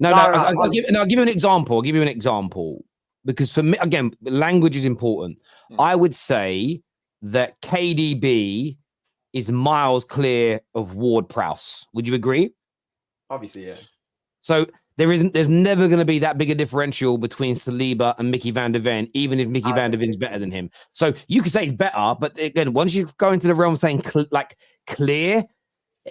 I'll give you an example. I'll give you an example because for me, again, language is important. I would say that KDB is miles clear of Ward-Prowse. Would you agree? Obviously, yeah. So there's never going to be that big a differential between Saliba and Micky van de Ven, even if Micky van de Ven is better than him. So you could say it's better, but again, once you go into the realm saying clear,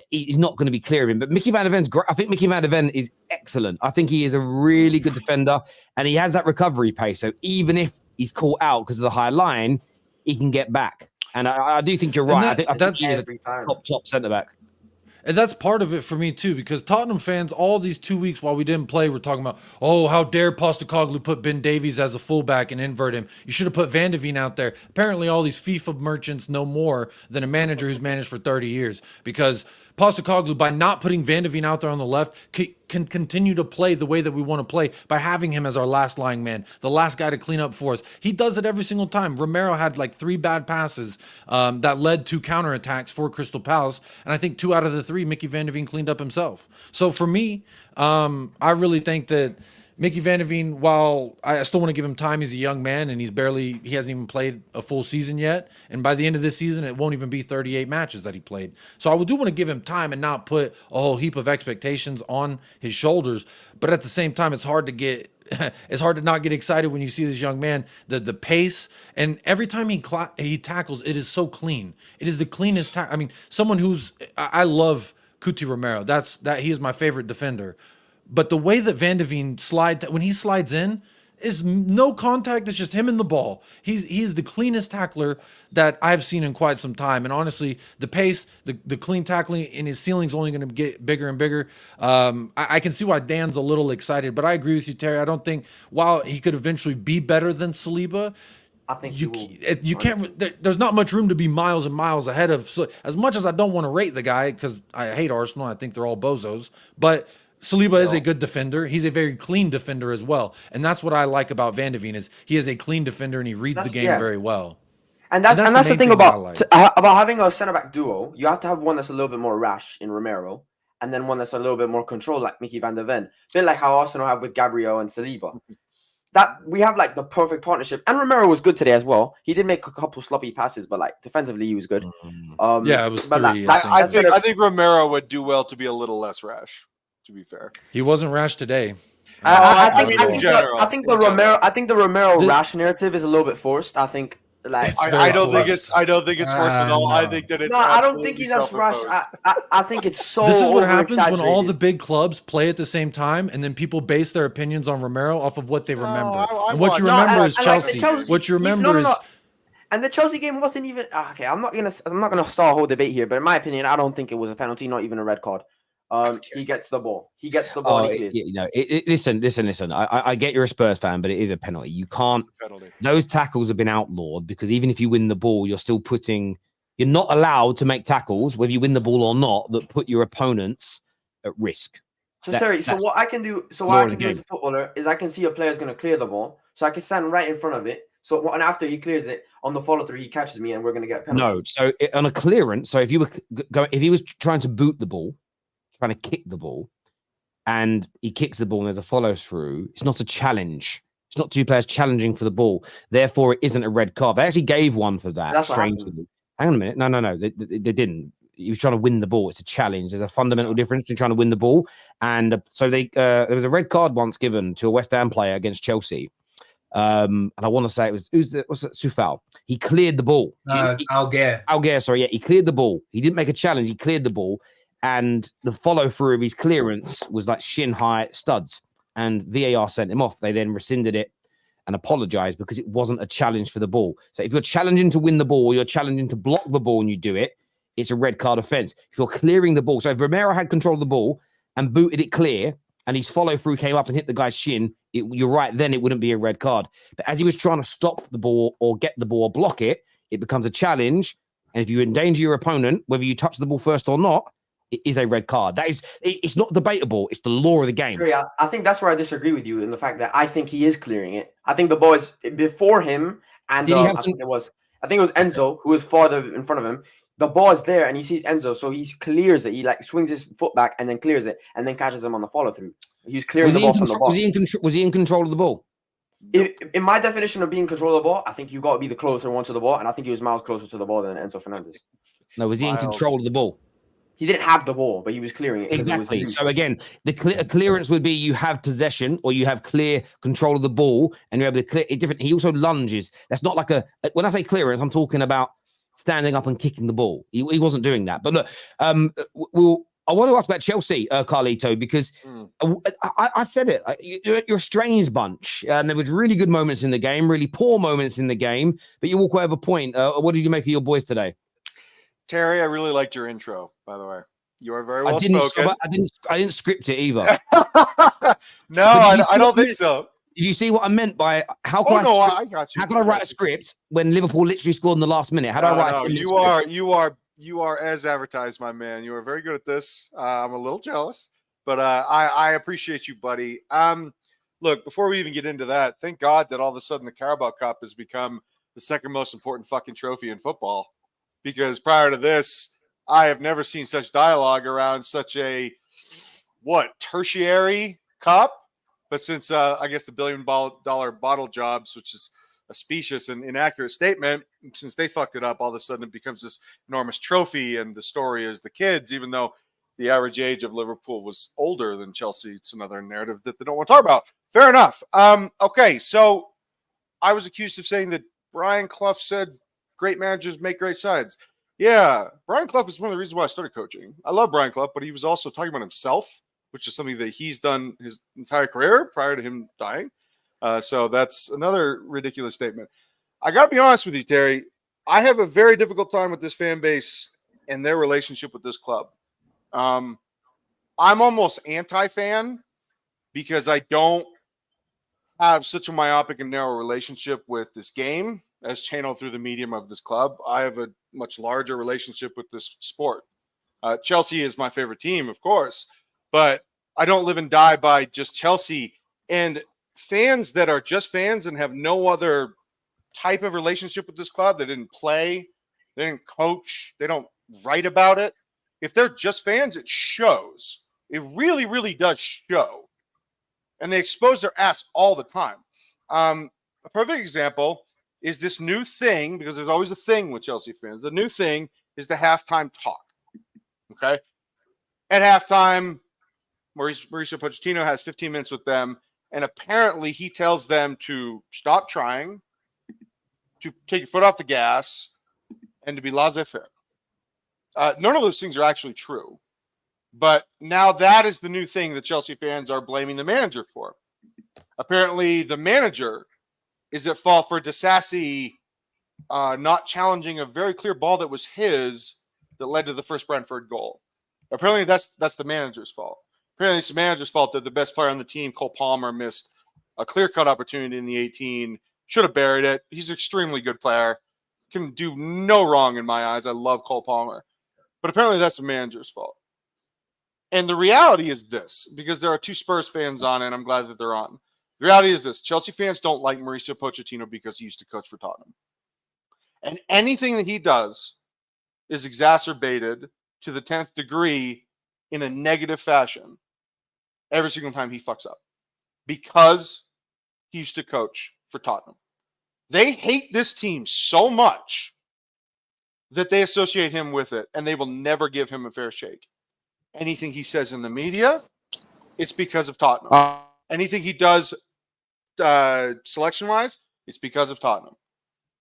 he's not going to be clear of him. But Micky van de Ven's great. I think Micky van de Ven is excellent. I think he is a really good defender, and he has that recovery pace. So even if he's caught out because of the high line, he can get back. And I do think you're right. I think he's a top centre back. And that's part of it for me too, because Tottenham fans, all these 2 weeks while we didn't play, we're talking about, oh, how dare Postecoglou put Ben Davies as a fullback and invert him? You should have put Van de Ven out there. Apparently, all these FIFA merchants know more than a manager who's managed for 30 years, because Postecoglou, by not putting Van de Ven out there on the left, can continue to play the way that we want to play by having him as our last lying man, the last guy to clean up for us. He does it every single time. Romero had like 3 bad passes that led to counterattacks for Crystal Palace, and I think 2 out of the 3 Micky van de Ven cleaned up himself. So for me, I really think that Micky van de Ven, while I still want to give him time, he's a young man and he hasn't even played a full season yet. And by the end of this season, it won't even be 38 matches that he played. So I do want to give him time and not put a whole heap of expectations on his shoulders. But at the same time, it's hard to not get excited when you see this young man, the pace, and every time he tackles, it is so clean. It is the cleanest tackle. I mean, I love Cuti Romero. He is my favorite defender. But the way that Van de Ven when he slides in, is no contact. It's just him and the ball. He's the cleanest tackler that I've seen in quite some time. And honestly, the pace, the clean tackling, and his ceiling's only going to get bigger and bigger. I can see why Dan's a little excited, but I agree with you, Terry. I don't think, while he could eventually be better than Saliba, I think you can't. There's not much room to be miles and miles ahead of. So as much as I don't want to rate the guy because I hate Arsenal, I think they're all bozos, but Saliba is a good defender. He's a very clean defender as well. And that's what I like about Van de Ven is he is a clean defender and he reads the game very well. And that's the thing about having a centre-back duo. You have to have one that's a little bit more rash in Romero and then one that's a little bit more controlled like Micky van de Ven. A bit like how Arsenal have with Gabriel and Saliba. That we have like the perfect partnership. And Romero was good today as well. He did make a couple sloppy passes, but like defensively he was good. Yeah, it was 3. I think Romero would do well to be a little less rash. To be fair, he wasn't rash today. I think the Romero rash narrative is a little bit forced. I think Like, It's very I don't think forced. it's worse at all. I No. think that it's no, I don't think absolutely he's as rushed. self-imposed. I think it's so. This is what happens when all the overexaggerated. big clubs play at the same time, and then people base their opinions on Romero off of what they No, remember. I And what you watched- remember and- is and like the Chelsea. Chelsea- What you no, remember no, is no. And the Chelsea game wasn't even okay. I'm not gonna start a whole debate here, but in my opinion, I don't think it was a penalty, not even a red card. He gets the ball. He gets the ball. Oh, And he clears. listen. I get you're a Spurs fan, but it is a penalty. You can't. It's a penalty. Those tackles have been outlawed because even if you win the ball, you're not allowed to make tackles, whether you win the ball or not, that put your opponents at risk. So That's- Terry, so that's what I can do, law of the as game. a footballer is I can see a player's going to clear the ball, so I can stand right in front of it. So and after he clears it on the follow through, he catches me, and we're going to get a penalty. No, so on a clearance, so if you were if he was trying to boot the ball, trying to kick the ball, and he kicks the ball and there's a follow through, it's not a challenge. It's not two players challenging for the ball. Therefore, it isn't a red card. They actually gave one for that. That's what Strangely, hang on a minute. No, they didn't. He was trying to win the ball. It's a challenge. There's a fundamental difference between trying to win the ball, and so there was a red card once given to a West Ham player against Chelsea. And I want to say it was what's it? Soufal. He cleared the ball. It's Algier. Algier, sorry, yeah, he cleared the ball. He didn't make a challenge. He cleared the ball, and the follow through of his clearance was like shin high studs. And VAR sent him off. They then rescinded it and apologized because it wasn't a challenge for the ball. So if you're challenging to win the ball, or you're challenging to block the ball, and you do it, it's a red card offense. If you're clearing the ball, so if Romero had control of the ball and booted it clear, and his follow through came up and hit the guy's shin, you're right, then it wouldn't be a red card. But as he was trying to stop the ball or get the ball or block it, it becomes a challenge. And if you endanger your opponent, whether you touch the ball first or not, it is a red card. It's not debatable. It's the law of the game. Terry, I think that's where I disagree with you in the fact that I think he is clearing it. I think the ball is before him, and Did he have I think it was Enzo who was farther in front of him. The ball is there, and he sees Enzo, so he clears it. He like swings his foot back and then clears it, and then catches him on the follow through. He's clearing the ball from the ball. Was he in control of the ball? In my definition of being in control of the ball, I think you got to be the closer one to the ball, and I think he was miles closer to the ball than Enzo Fernandez. No, was he in control of the ball? He didn't have the ball, but he was clearing it. Exactly. It was So again, the clearance would be you have possession or you have clear control of the ball, and you're able to clear it different. He also lunges. That's not like when I say clearance, I'm talking about standing up and kicking the ball. He wasn't doing that. But look, I want to ask about Chelsea, Carlito, because I said it. You're a strange bunch, and there was really good moments in the game, really poor moments in the game, but you walk away with a point. What did you make of your boys today? Terry, I really liked your intro, by the way. You are very well spoken. I didn't script it either. No, I don't think so. Did you see what I meant by how can I got you. How can I write a script when Liverpool literally scored in the last minute? How do I write? No, you are as advertised, my man. You are very good at this. I'm a little jealous, but I appreciate you, buddy. Look, before we even get into that, thank God that all of a sudden the Carabao Cup has become the second most important fucking trophy in football. Because prior to this, I have never seen such dialogue around such a tertiary cup. But since I guess the $1 billion bottle jobs, which is a specious and inaccurate statement, since they fucked it up, all of a sudden it becomes this enormous trophy, and the story is the kids, even though the average age of Liverpool was older than Chelsea. It's another narrative that they don't want to talk about. Fair enough. Okay, so I was accused of saying that Brian Clough said great managers make great sides. Yeah, Brian Clough is one of the reasons why I started coaching. I love Brian Clough, but he was also talking about himself, which is something that he's done his entire career prior to him dying. So that's another ridiculous statement. I got to be honest with you, Terry. I have a very difficult time with this fan base and their relationship with this club. I'm almost anti-fan because I don't have such a myopic and narrow relationship with this game as channeled through the medium of this club. I have a much larger relationship with this sport. Chelsea is my favorite team, of course, but I don't live and die by just Chelsea. And fans that are just fans and have no other type of relationship with this club, they didn't play, they didn't coach, they don't write about it. If they're just fans, it shows. It really, really does show. And they expose their ass all the time. A perfect example is this new thing, because there's always a thing with Chelsea fans. The new thing is the halftime talk. Okay? At halftime, Mauricio Pochettino has 15 minutes with them, and apparently he tells them to stop trying, to take your foot off the gas and to be laissez-faire. None of those things are actually true. But now that is the new thing that Chelsea fans are blaming the manager for. Apparently, the manager is at fault for Disasi not challenging a very clear ball that was his that led to the first Brentford goal. Apparently, that's the manager's fault. Apparently, it's the manager's fault that the best player on the team, Cole Palmer, missed a clear-cut opportunity in the 18. Should have buried it. He's an extremely good player. Can do no wrong in my eyes. I love Cole Palmer. But apparently, that's the manager's fault. And the reality is this, because there are 2 Spurs fans on, and I'm glad that they're on. The reality is this. Chelsea fans don't like Mauricio Pochettino because he used to coach for Tottenham. And anything that he does is exacerbated to the 10th degree in a negative fashion every single time he fucks up. Because he used to coach for Tottenham. They hate this team so much that they associate him with it, and they will never give him a fair shake. Anything he says in the media, it's because of Tottenham. Anything he does selection-wise, it's because of Tottenham.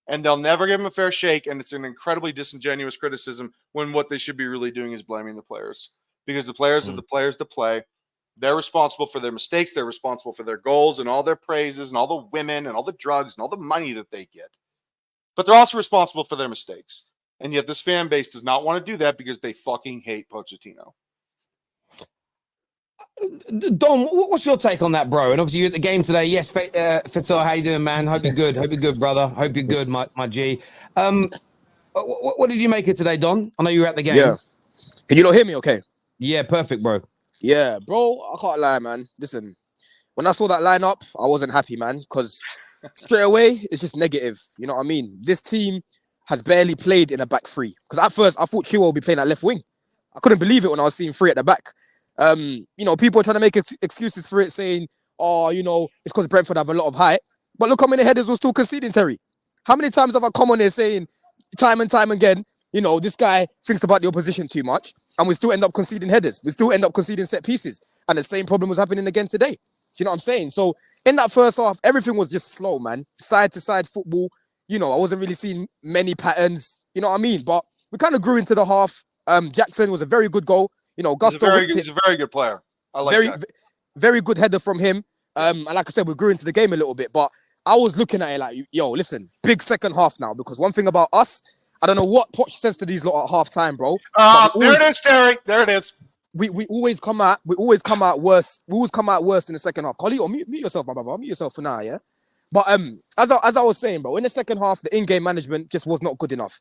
And they'll never give him a fair shake, and it's an incredibly disingenuous criticism when what they should be really doing is blaming the players. Because the players are the players to play. They're responsible for their mistakes. They're responsible for their goals and all their praises and all the women and all the drugs and all the money that they get. But they're also responsible for their mistakes. And yet this fan base does not want to do that because they fucking hate Pochettino. Dom, what's your take on that, bro? And obviously you're at the game today. Yes, Fatal, how you doing, man? Hope you're good. Hope you're good, brother. Hope you're good, my G. What did you make it today, Don? I know you were at the game. Yeah. Can you not hear me okay? Yeah, perfect, bro. Yeah, bro, I can't lie, man. Listen, when I saw that lineup, I wasn't happy, man, because straight away, it's just negative. You know what I mean? This team has barely played in a back three. Because at first, I thought Chilwell would be playing at left wing. I couldn't believe it when I was seeing 3 at the back. You know, people are trying to make excuses for it, saying, oh, you know, it's because Brentford have a lot of height. But look how many headers we're still conceding, Terry. How many times have I come on there saying, time and time again, you know, this guy thinks about the opposition too much, and we still end up conceding headers. We still end up conceding set pieces. And the same problem was happening again today. Do you know what I'm saying? So in that first half, everything was just slow, man. Side to side football. You know, I wasn't really seeing many patterns. You know what I mean? But we kind of grew into the half. Jackson was a very good goal. You know, Gusto. He's a very good player. I like that. Very good header from him. And like I said, we grew into the game a little bit. But I was looking at it like, yo, listen, big second half now. Because one thing about us, I don't know what Poch says to these lot at half time, bro. There it is, Terry. There it is. We always come out worse. We always come out worse in the second half. Carlito, mute yourself, my brother. Mute yourself for now, yeah. But as I was saying, bro, in the second half, the in-game management just was not good enough.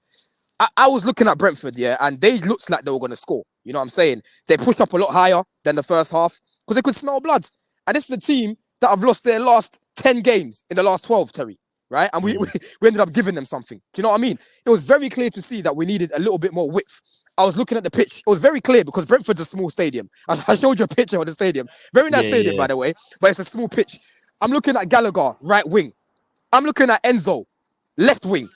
I was looking at Brentford, yeah, and they looked like they were going to score. You know what I'm saying? They pushed up a lot higher than the first half because they could smell blood. And this is a team that have lost their last 10 games in the last 12, Terry. Right? And we ended up giving them something. Do you know what I mean? It was very clear to see that we needed a little bit more width. I was looking at the pitch. It was very clear because Brentford's a small stadium. I showed you a picture of the stadium. Very nice stadium, by the way. But it's a small pitch. I'm looking at Kellegher, right wing. I'm looking at Enzo, left wing.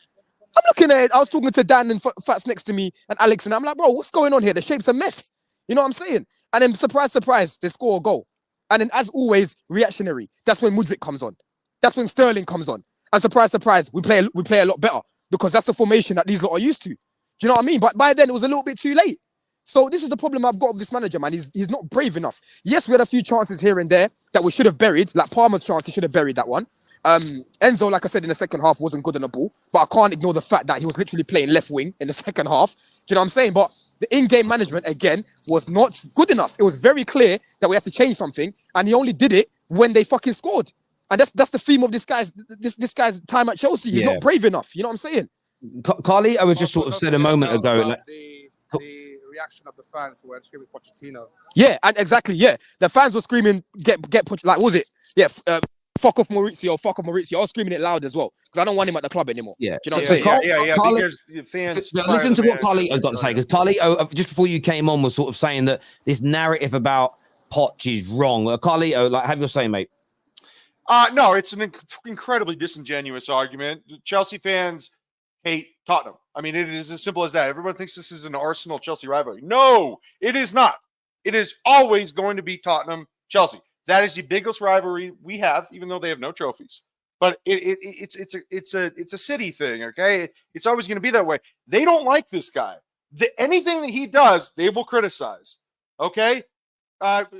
I'm looking at it. I was talking to Dan and Fats next to me and Alex, and I'm like, bro, what's going on here? The shape's a mess. You know what I'm saying? And then surprise, surprise, they score a goal. And then as always, reactionary. That's when Mudryk comes on. That's when Sterling comes on. And surprise, surprise, we play a lot better because that's the formation that these lot are used to. Do you know what I mean? But by then, it was a little bit too late. So this is the problem I've got with this manager, man. He's not brave enough. Yes, we had a few chances here and there that we should have buried. Like Palmer's chance, he should have buried that one. Enzo, like I said, in the second half, wasn't good on the ball. But I can't ignore the fact that he was literally playing left wing in the second half. Do you know what I'm saying? But the in-game management, again, was not good enough. It was very clear that we had to change something. And he only did it when they fucking scored. And that's the theme of this guy's time at Chelsea. He's not brave enough. You know what I'm saying? Carly, I was just sort of said a moment ago. Like, the reaction of the fans who were screaming Pochettino. Yeah, and exactly, yeah. The fans were screaming, get like, what was it? Yeah, fuck off Maurizio, fuck off Maurizio. I was screaming it loud as well because I don't want him at the club anymore. Yeah. Do you know what I'm saying? Yeah. Carly, because the fans. Listen to what Carlito's got to say, because Carlito, just before you came on, was sort of saying that this narrative about Poch is wrong. Carlito, like, have your say, mate. No, it's an incredibly disingenuous argument. Chelsea fans hate Tottenham. I mean, it is as simple as that. Everyone thinks this is an Arsenal-Chelsea rivalry. No, it is not. It is always going to be Tottenham-Chelsea. That is the biggest rivalry we have, even though they have no trophies. but it's a city thing. Okay, it's always going to be that way. They don't like this guy. Anything that he does, they will criticize. Okay, Chalobah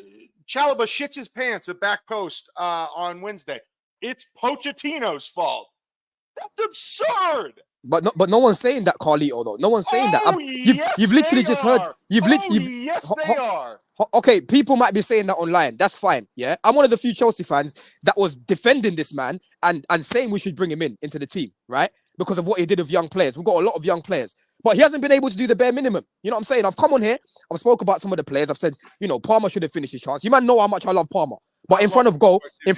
shits his pants at back post on Wednesday. It's Pochettino's fault. That's absurd. But no one's saying that, Carlito, though. No one's saying that. You've literally just heard. Yes, they are. Okay, people might be saying that online. That's fine. Yeah, I'm one of the few Chelsea fans that was defending this man and saying we should bring him into the team, right? Because of what he did with young players. We've got a lot of young players, but he hasn't been able to do the bare minimum. You know what I'm saying? I've come on here. I've spoke about some of the players. I've said, Palmer should have finished his chance. You might know how much I love Palmer, but in front of goal, in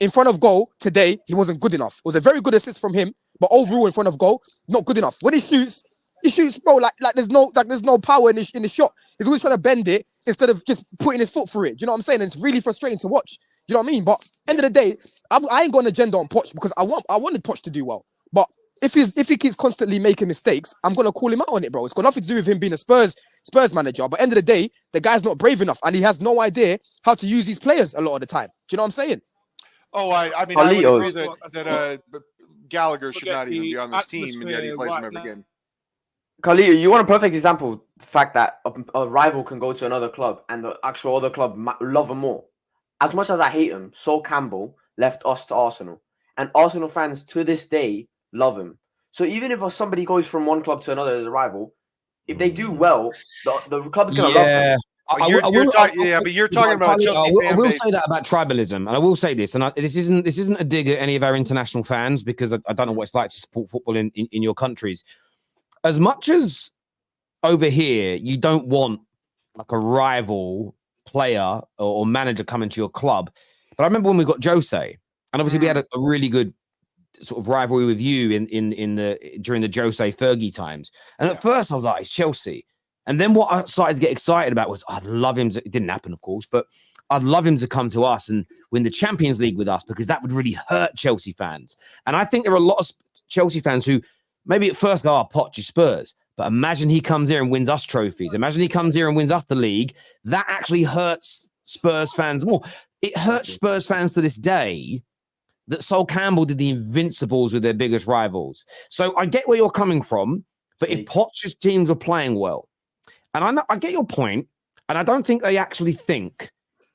front of goal today, he wasn't good enough. It was a very good assist from him, but overall in front of goal, not good enough. When he shoots, bro, like there's no power in the shot. He's always trying to bend it instead of just putting his foot through it. Do you know what I'm saying? And it's really frustrating to watch. You know what I mean? But end of the day, I ain't got an agenda on Poch because I wanted Poch to do well. But if he keeps constantly making mistakes, I'm gonna call him out on it, bro. It's got nothing to do with him being a Spurs manager. But end of the day, the guy's not brave enough, and he has no idea how to use these players a lot of the time. Do you know what I'm saying? Oh, I mean, I would agree that Gallagher should not even be on this team, and yet he plays him every game. Carlito, you want a perfect example? The fact that a rival can go to another club and the actual other club love him more. As much as I hate him, Sol Campbell left us to Arsenal, and Arsenal fans to this day love him. So even if somebody goes from one club to another as a rival, if they do well, the club's gonna love them. But you're talking about a Chelsea fan I will base. say that about tribalism, and I will say this, and this isn't a dig at any of our international fans because I don't know what it's like to support football in your countries. As much as over here you don't want like a rival player or manager coming to your club, but I remember when we got Jose, and obviously we had a really good sort of rivalry with you during the Jose Fergie times, and at first I was like, it's Chelsea. And then what I started to get excited about was I'd love him it didn't happen, of course, but I'd love him to come to us and win the Champions League with us because that would really hurt Chelsea fans. And I think there are a lot of Chelsea fans who maybe at first go, Poch is Spurs. But imagine he comes here and wins us trophies. Imagine he comes here and wins us the league. That actually hurts Spurs fans more. It hurts Spurs fans to this day that Sol Campbell did the Invincibles with their biggest rivals. So I get where you're coming from, but if Poch's teams are playing well, and I get your point, and I don't think they actually think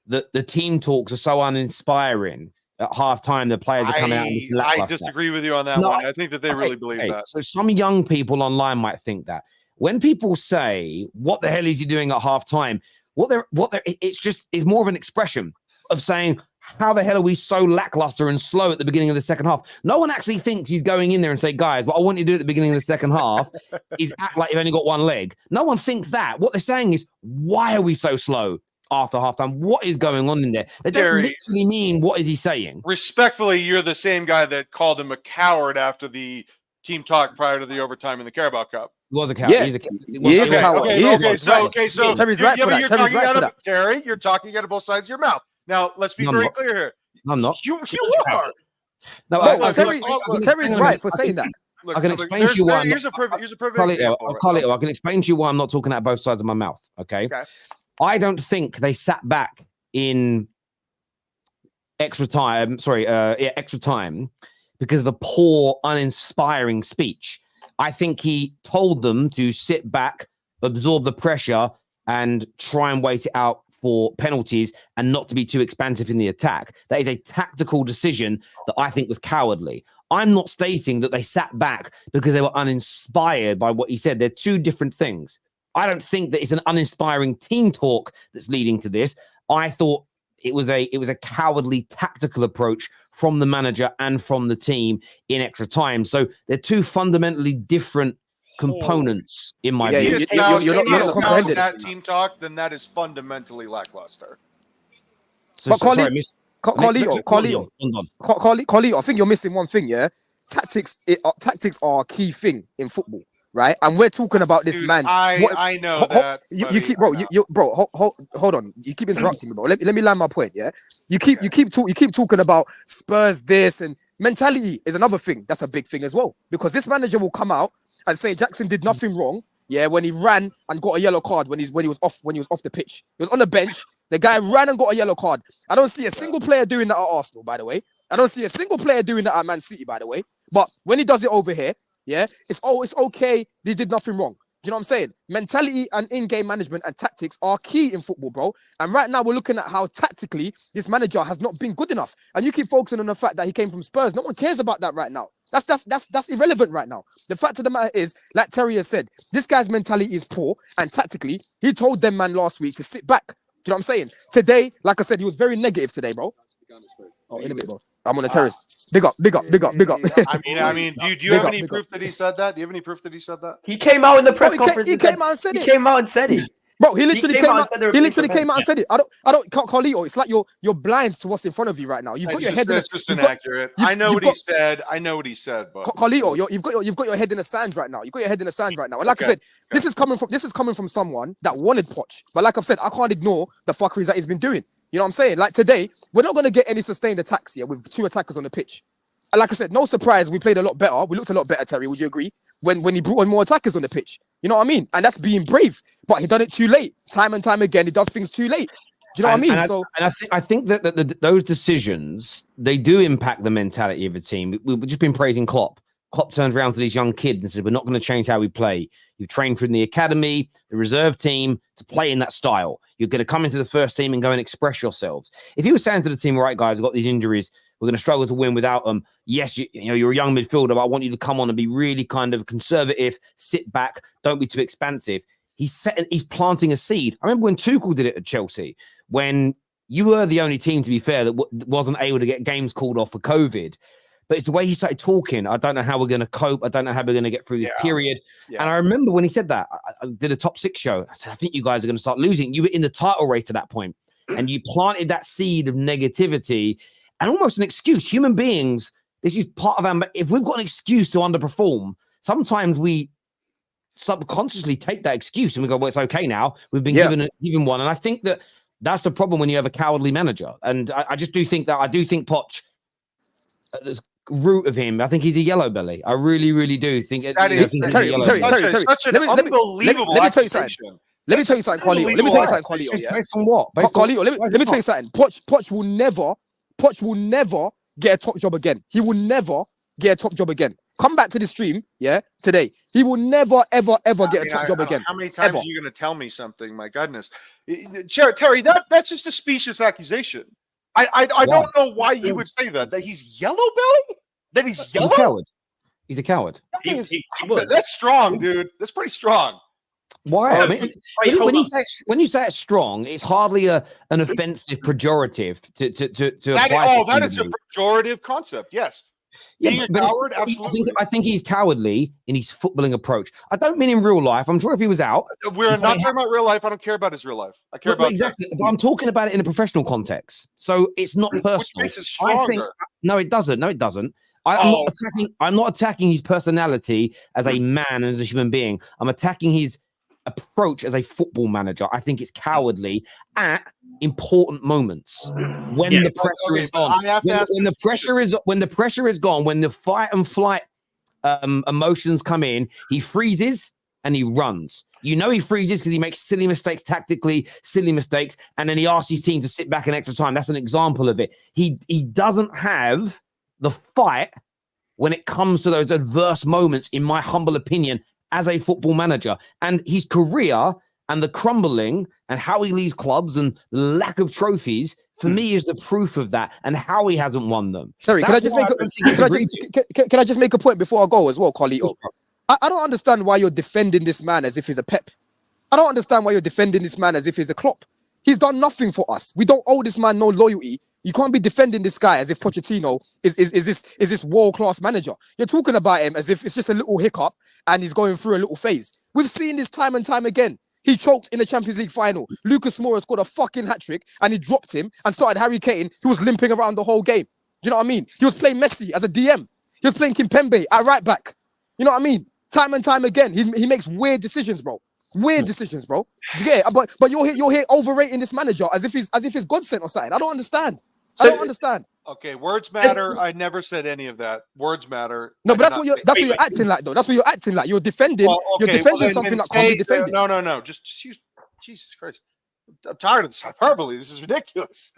that the team talks are so uninspiring at halftime. The players are coming out. I disagree with you on that one. I think that they really believe that. So some young people online might think that when people say, "What the hell is he doing at halftime?" It's more of an expression of saying, how the hell are we so lackluster and slow at the beginning of the second half? No one actually thinks he's going in there and say, guys, what I want you to do at the beginning of the second half is act like you've only got one leg. No one thinks that. What they're saying is, why are we so slow after halftime? What is going on in there? They don't literally mean, what is he saying? Respectfully, you're the same guy that called him a coward after the team talk prior to the overtime in the Carabao Cup. He was a coward. Yeah. He is a coward. So Terry's right for that. Terry, you're talking out of both sides of your mouth. Now, let's be very clear here. I'm not. You are. No, Terry's right for saying that. Look, I can explain to you why. Here's a perfect example. Carlito, I can explain to you why I'm not talking out both sides of my mouth. Okay. I don't think they sat back in extra time because of the poor, uninspiring speech. I think he told them to sit back, absorb the pressure, and try and wait it out for penalties and not to be too expansive in the attack. That is a tactical decision that I think was cowardly. I'm not stating that they sat back because they were uninspired by what he said. They're two different things. I don't think that it's an uninspiring team talk that's leading to this. I thought it was a cowardly tactical approach from the manager and from the team in extra time. So they're two fundamentally different components in my view. You're not comprehending that team talk, then that is fundamentally lackluster. But Carlito, I think you're missing one thing, yeah? Tactics are a key thing in football, right? And we're talking about this man. I know that. You keep, bro. Hold on. You keep interrupting me, bro. Let me land my point, yeah? You keep talking about Spurs this, and mentality is another thing. That's a big thing as well, because this manager will come out and say Jackson did nothing wrong. Yeah, when he ran and got a yellow card when he was off the pitch. He was on the bench. The guy ran and got a yellow card. I don't see a single player doing that at Arsenal, by the way. I don't see a single player doing that at Man City, by the way. But when he does it over here, yeah, it's okay. They did nothing wrong. Do you know what I'm saying? Mentality and in-game management and tactics are key in football, bro. And right now we're looking at how tactically this manager has not been good enough. And you keep focusing on the fact that he came from Spurs. No one cares about that right now. That's irrelevant right now. The fact of the matter is, like Terry has said, this guy's mentality is poor, and tactically, he told them man last week to sit back. Do you know what I'm saying? Today, like I said, he was very negative today, bro. Oh, in a bit, bro. I'm on the terrace. Big up. I mean, do you have any proof that he said that? Do you have any proof that he said that? He came out in the press conference. He came out and said it. He came out and said it. Bro, he literally came out and said it. I don't, Carlito. It's like you're blind to what's in front of you right now. You've got your head in just inaccurate. I know what he said. But Carlito, you've got your head in the sand right now. You've got your head in the sand right now. And like I said, this is coming from someone that wanted Poch. But like I've said, I can't ignore the fuckeries that he's been doing. You know what I'm saying? Like today, we're not going to get any sustained attacks here with 2 attackers on the pitch. And like I said, no surprise, we played a lot better. We looked a lot better, Terry. Would you agree? When he brought on more attackers on the pitch. You know what I mean? And that's being brave. But he done it too late. Time and time again, he does things too late. Do you know what I mean? I think that those decisions, they do impact the mentality of a team. We've just been praising Klopp. Klopp turns around to these young kids and says, we're not going to change how we play. You've trained from the academy, the reserve team to play in that style. You're going to come into the first team and go and express yourselves. If he was saying to the team, right, guys, we've got these injuries, we're going to struggle to win without them. Yes, you're a young midfielder, but I want you to come on and be really kind of conservative, sit back, don't be too expansive. He's planting a seed. I remember when Tuchel did it at Chelsea, when you were the only team, to be fair, that wasn't able to get games called off for COVID. But it's the way he started talking. I don't know how we're going to cope. I don't know how we're going to get through this period. Yeah. And I remember when he said that, I did a top 6 show. I said, I think you guys are going to start losing. You were in the title race to that point, and you planted that seed of negativity and almost an excuse. Human beings, this is part of our, if we've got an excuse to underperform, sometimes we subconsciously take that excuse and we go, well, it's okay now. We've been given one. And I think that that's the problem when you have a cowardly manager. And I just do think Poch, there's root of him, I think he's a yellow belly. I really, really do think Terry, such an unbelievable let me tell you something. Let me tell you something, Carlito. Yeah? Based on what? Carlito, let me tell you something. Poch will never get a top job again. He will never get a top job again. Come back to the stream, today. He will never, ever get a top job again. How many times are you going to tell me something? My goodness. Terry, that's just a specious accusation. I don't know why you would say that he's yellow belly? That he's yellow? He's a coward. That's strong, dude. That's pretty strong. Why? I mean, when you say it's strong, it's hardly an offensive pejorative to apply. That is a pejorative concept. Yes. Being a coward, absolutely. I think he's cowardly in his footballing approach. I don't mean in real life. I'm sure if he was out, we're not talking about real life. I don't care about his real life. I care about exactly. But I'm talking about it in a professional context, so it's not personal. Which makes it stronger. No, it doesn't. I'm not attacking his personality as a man and as a human being. I'm attacking his approach as a football manager. I think it's cowardly at important moments when the pressure is on. When the pressure is gone, when the fight and flight emotions come in, he freezes and he runs. He freezes because he makes silly mistakes tactically, and then he asks his team to sit back an extra time. That's an example of it. He doesn't have the fight when it comes to those adverse moments, in my humble opinion, as a football manager. And his career and the crumbling and how he leaves clubs and the lack of trophies, for me, is the proof of that and how he hasn't won them. Sorry, can I just make a point before I go as well, Carlito? I don't understand why you're defending this man as if he's a Pep. I don't understand why you're defending this man as if he's a Klopp. He's done nothing for us. We don't owe this man no loyalty. You can't be defending this guy as if Pochettino is this world-class manager. You're talking about him as if it's just a little hiccup and he's going through a little phase. We've seen this time and time again. He choked in the Champions League final. Lucas Moura scored a fucking hat-trick and he dropped him and started Harry Kane, who was limping around the whole game. Do you know what I mean? He was playing Messi as a DM. He was playing Kimpembe at right back. You know what I mean? Time and time again, he makes weird decisions, bro. Weird decisions, bro. Yeah, but you're here overrating this manager as if he's God sent or something. I don't understand. I don't understand. Okay, words matter. I never said any of that. Words matter. No, but that's what you're acting like, though. That's what you're acting like. You're defending. You're defending something that can't be defended. No. Just use. Jesus Christ. I'm tired of this hyperbole. This is ridiculous.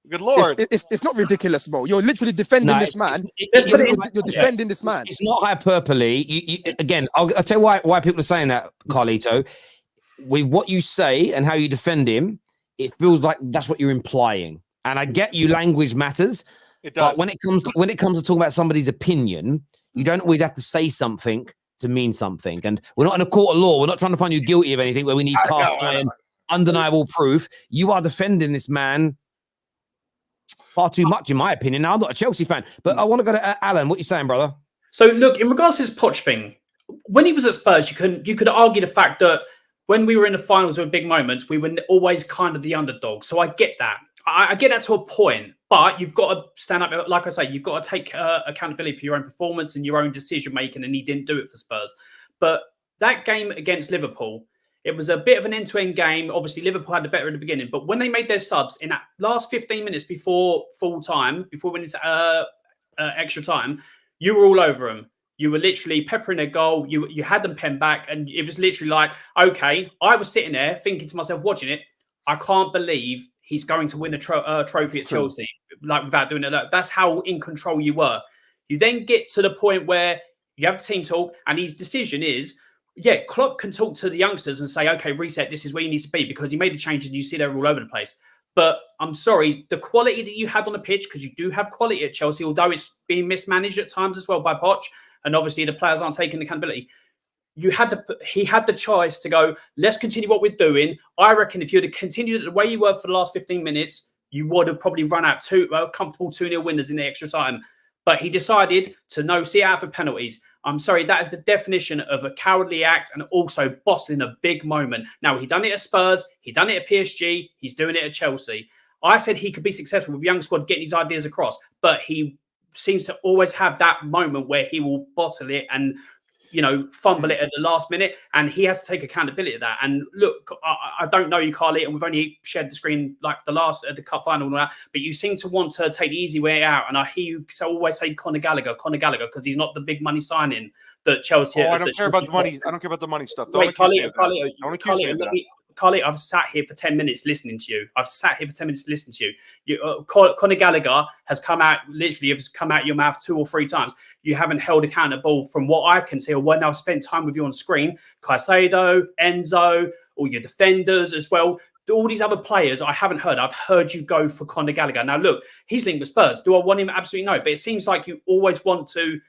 Good lord. It's not ridiculous, bro. You're literally defending this man. You're defending this man. It's not hyperbole. Again, I'll tell you why people are saying that, Carlito. With what you say and how you defend him, it feels like that's what you're implying. And I get you, language matters. It does. But when it comes to talking about somebody's opinion, you don't always have to say something to mean something. And we're not in a court of law. We're not trying to find you guilty of anything where we need cast iron, undeniable proof. You are defending this man far too much, in my opinion. Now, I'm not a Chelsea fan, but I want to go to Alan. What are you saying, brother? So, look, in regards to this Poch thing, when he was at Spurs, you could argue the fact that when we were in the finals with big moments, we were always kind of the underdog. So I get that. I get that to a point, but you've got to stand up. Like I say, you've got to take accountability for your own performance and your own decision making, and he didn't do it for Spurs. But that game against Liverpool, it was a bit of an end-to-end game. Obviously, Liverpool had the better at the beginning, but when they made their subs in that last 15 minutes before full time, before when it's extra time, you were all over them. You were literally peppering a goal. You had them penned back, and it was literally like, okay. I was sitting there thinking to myself, watching it, I can't believe he's going to win a trophy at Chelsea, like without doing it. That's how in control you were. You then get to the point where you have the team talk, and his decision is, yeah, Klopp can talk to the youngsters and say, okay, reset, this is where you need to be, because he made the changes and you see they're all over the place. But I'm sorry, the quality that you had on the pitch, because you do have quality at Chelsea, although it's being mismanaged at times as well by Poch, and obviously the players aren't taking accountability. He had the choice to go, let's continue what we're doing. I reckon if you'd have continued the way you were for the last 15 minutes, you would have probably run out comfortable 2-0 winners in the extra time. But he decided to see out for penalties. I'm sorry, that is the definition of a cowardly act and also bossing a big moment. Now, he done it at Spurs, he done it at PSG, he's doing it at Chelsea. I said he could be successful with a young squad getting his ideas across, but he seems to always have that moment where he will bottle it and, fumble it at the last minute, and he has to take accountability of that. And look, I don't know you, Carlito, and we've only shared the screen like the cup final and all that, but you seem to want to take the easy way out. And I hear you always say Conor Gallagher, because he's not the big money signing that Chelsea. I don't care about the money. I don't care about the money stuff. Wait, Carlito, Carlito, I've sat here for 10 minutes listening to you. Conor Gallagher has come out your mouth 2 or 3 times. You haven't held accountable from what I can see, or when I've spent time with you on screen. Caicedo, Enzo, all your defenders as well. All these other players I haven't heard. I've heard you go for Conor Gallagher. Now, look, he's linked with Spurs. Do I want him? Absolutely no. But it seems like you always want to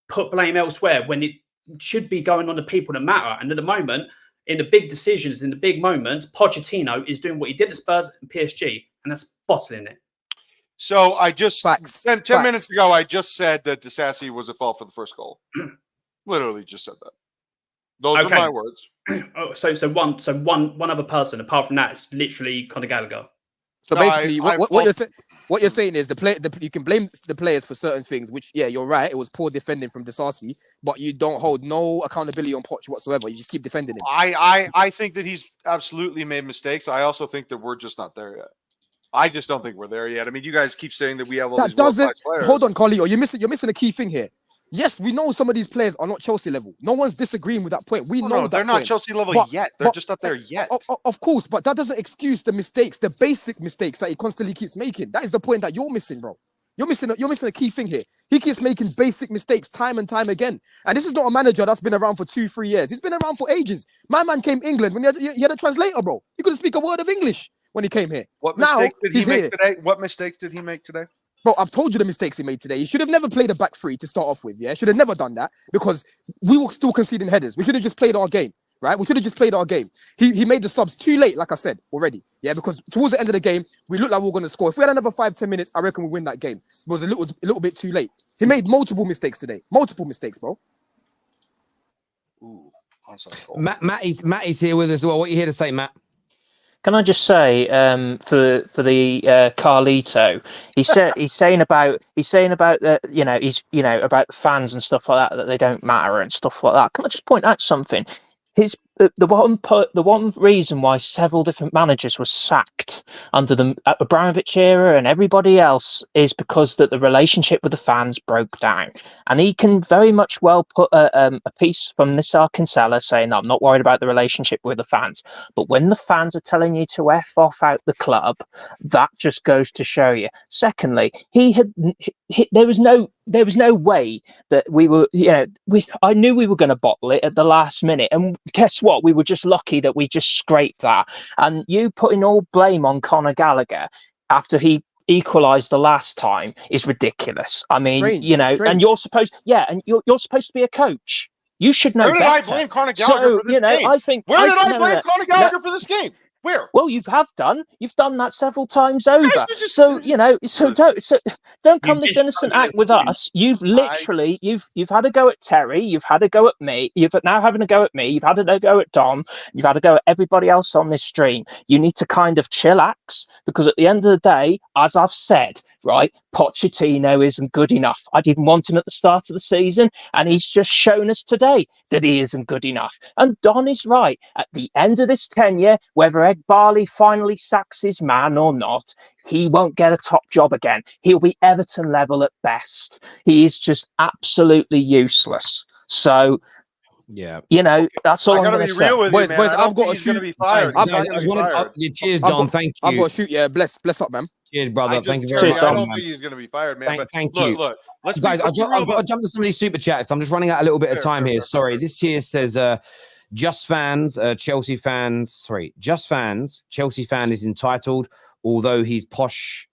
put blame elsewhere when it should be going on the people that matter. And at the moment, in the big decisions, in the big moments, Pochettino is doing what he did at Spurs and PSG, and that's bottling it. So I just, Facts. 10 minutes ago, I just said that Disassi was at fault for the first goal. Literally just said that. Those are my words. So one other person, apart from that, it's literally Conor Gallagher. So basically, what you're saying is you can blame the players for certain things, which, yeah, you're right. It was poor defending from Disassi, but you don't hold no accountability on Poch whatsoever. You just keep defending him. I think that he's absolutely made mistakes. I also think that we're just not there yet. I just don't think we're there yet. I mean, you guys keep saying that we have all these world-class players. Hold on, Carlito. You're missing a key thing here. Yes, we know some of these players are not Chelsea level. No one's disagreeing with that point. We know that they're not Chelsea level yet. They're just not there yet. Of course, but that doesn't excuse the mistakes, the basic mistakes that he constantly keeps making. That is the point that you're missing, bro. You're missing a key thing here. He keeps making basic mistakes time and time again. And this is not a manager that's been around for 2-3 years. He's been around for ages. My man came England when he had a translator, bro. He couldn't speak a word of English when he came here. What mistakes did he make today? What mistakes did he make today? Bro, I've told you the mistakes he made today. He should have never played a back 3 to start off with, yeah? Should have never done that because we were still conceding headers. We should have just played our game, right? We should have just played our game. He made the subs too late, like I said already, yeah? Because towards the end of the game, we looked like we were going to score. If we had another 5-10 minutes, I reckon we win that game. It was a little bit too late. He made multiple mistakes today. Multiple mistakes, bro. Ooh, Matt is here with us as well. What are you here to say, Matt? Can I just say, for the Carlito, he's saying about the about the fans and stuff like that they don't matter and stuff like that. Can I just point out something? The one reason why several different managers were sacked sacked under the Abramovich era and everybody else is because that the relationship with the fans broke down. And he can very much well put a piece from Nisar Kinsella saying, I'm not worried about the relationship with the fans. But when the fans are telling you to F off out the club, that just goes to show you. Secondly, there was no way that we were, I knew we were going to bottle it at the last minute. And guess what? We were just lucky that we just scraped that. And you putting all blame on Conor Gallagher after he equalised the last time is ridiculous. I mean, Strange, and strange. you're supposed to be a coach. You should know Where did better. I blame Conor Gallagher for this game? I think. Where did I blame Conor Gallagher for this game? Where? Well, you've done that several times over. just- So don't come You this just innocent started act this with game. us. You've literally you've had a go at Terry. You've had a go at me. You've now having a go at me. You've had a go at Dom. You've had a go at everybody else on this stream. You need to kind of chillax because at the end of the day, as I've said, right, Pochettino isn't good enough. I didn't want him at the start of the season, and he's just shown us today that he isn't good enough. And Don is right. At the end of this tenure, whether Ed Barley finally sacks his man or not, he won't get a top job again. He'll be Everton level at best. He is just absolutely useless. So, Yeah. that's all I I'm gotta going be to say. real with Boys, you, man. boys, I don't I've got think to he's gonna shoot. be fired. He's not gonna be fired. Cheers, Don. Thank you. I've got to shoot. Yeah, bless up, man. Cheers, brother. I Thank you just, very Terry, much. I Dom, don't man. think he's gonna be fired, man. But Thank look, you. look. Let's Guys, be I've real got to about. jump to some of these super chats. I'm just running out a little bit of time here. Fair. Sorry. This here says just fans, Chelsea fans. Sorry, just fans. Chelsea fan is entitled, although he's Poch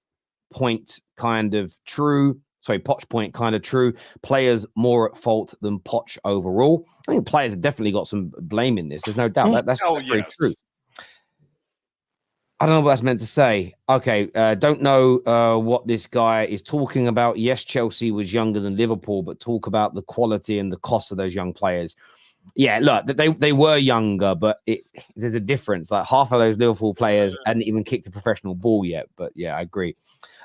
point kind of true. Sorry, Poch point kind of true. Players more at fault than Poch overall. I think players have definitely got some blame in this. There's no doubt. That's very true. I don't know what that's meant to say. Okay, don't know what this guy is talking about. Yes, Chelsea was younger than Liverpool, but talk about the quality and the cost of those young players. Yeah, look, they were younger, but there's a difference. Like half of those Liverpool players hadn't even kicked a professional ball yet. But yeah, I agree.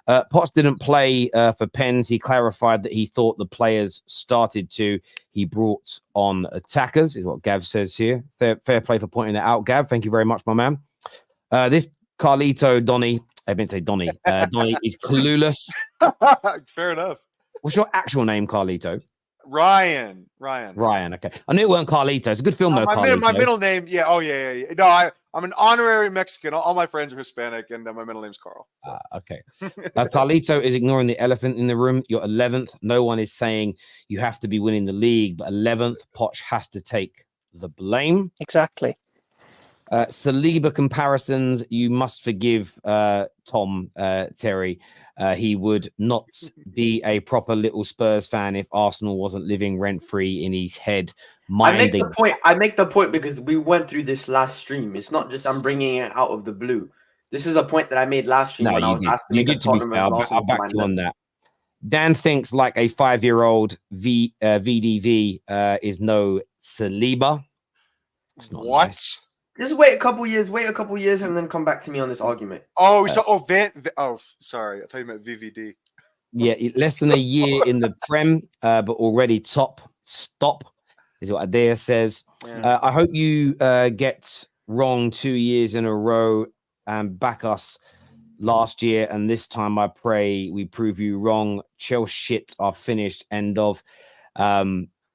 Potts didn't play for Pens. He clarified that he thought the players started to. He brought on attackers, is what Gav says here. Fair play for pointing that out, Gav. Thank you very much, my man. This Carlito Donny, I meant to say Donny. Donny is clueless. Fair enough. What's your actual name, Carlito? Ryan. Okay. I knew it wasn't Carlito. It's a good film, though. My middle name, yeah. Oh, yeah. No, I'm an honorary Mexican. All my friends are Hispanic, and my middle name's Carl. So. Okay. Carlito is ignoring the elephant in the room. You're 11th. No one is saying you have to be winning the league, but 11th, Poch has to take the blame. Exactly. Saliba comparisons, you must forgive Tom Terry. He would not be a proper little Spurs fan if Arsenal wasn't living rent-free in his head. I make the point because we went through this last stream. It's not just I'm bringing it out of the blue. This is a point that I made last stream when I was asked to make a Tottenham and I'll Arsenal back you on that. Dan thinks like a 5-year-old VDV is no Saliba. It's not what? Nice. Just wait a couple years, and then come back to me on this argument. Oh, sorry. I thought you meant VVD. Yeah, less than a year in the Prem, but already top. Stop, is what Adair says. Yeah. I hope you get wrong 2 years in a row and back us last year. And this time, I pray we prove you wrong. Chelsea shit are finished. End of.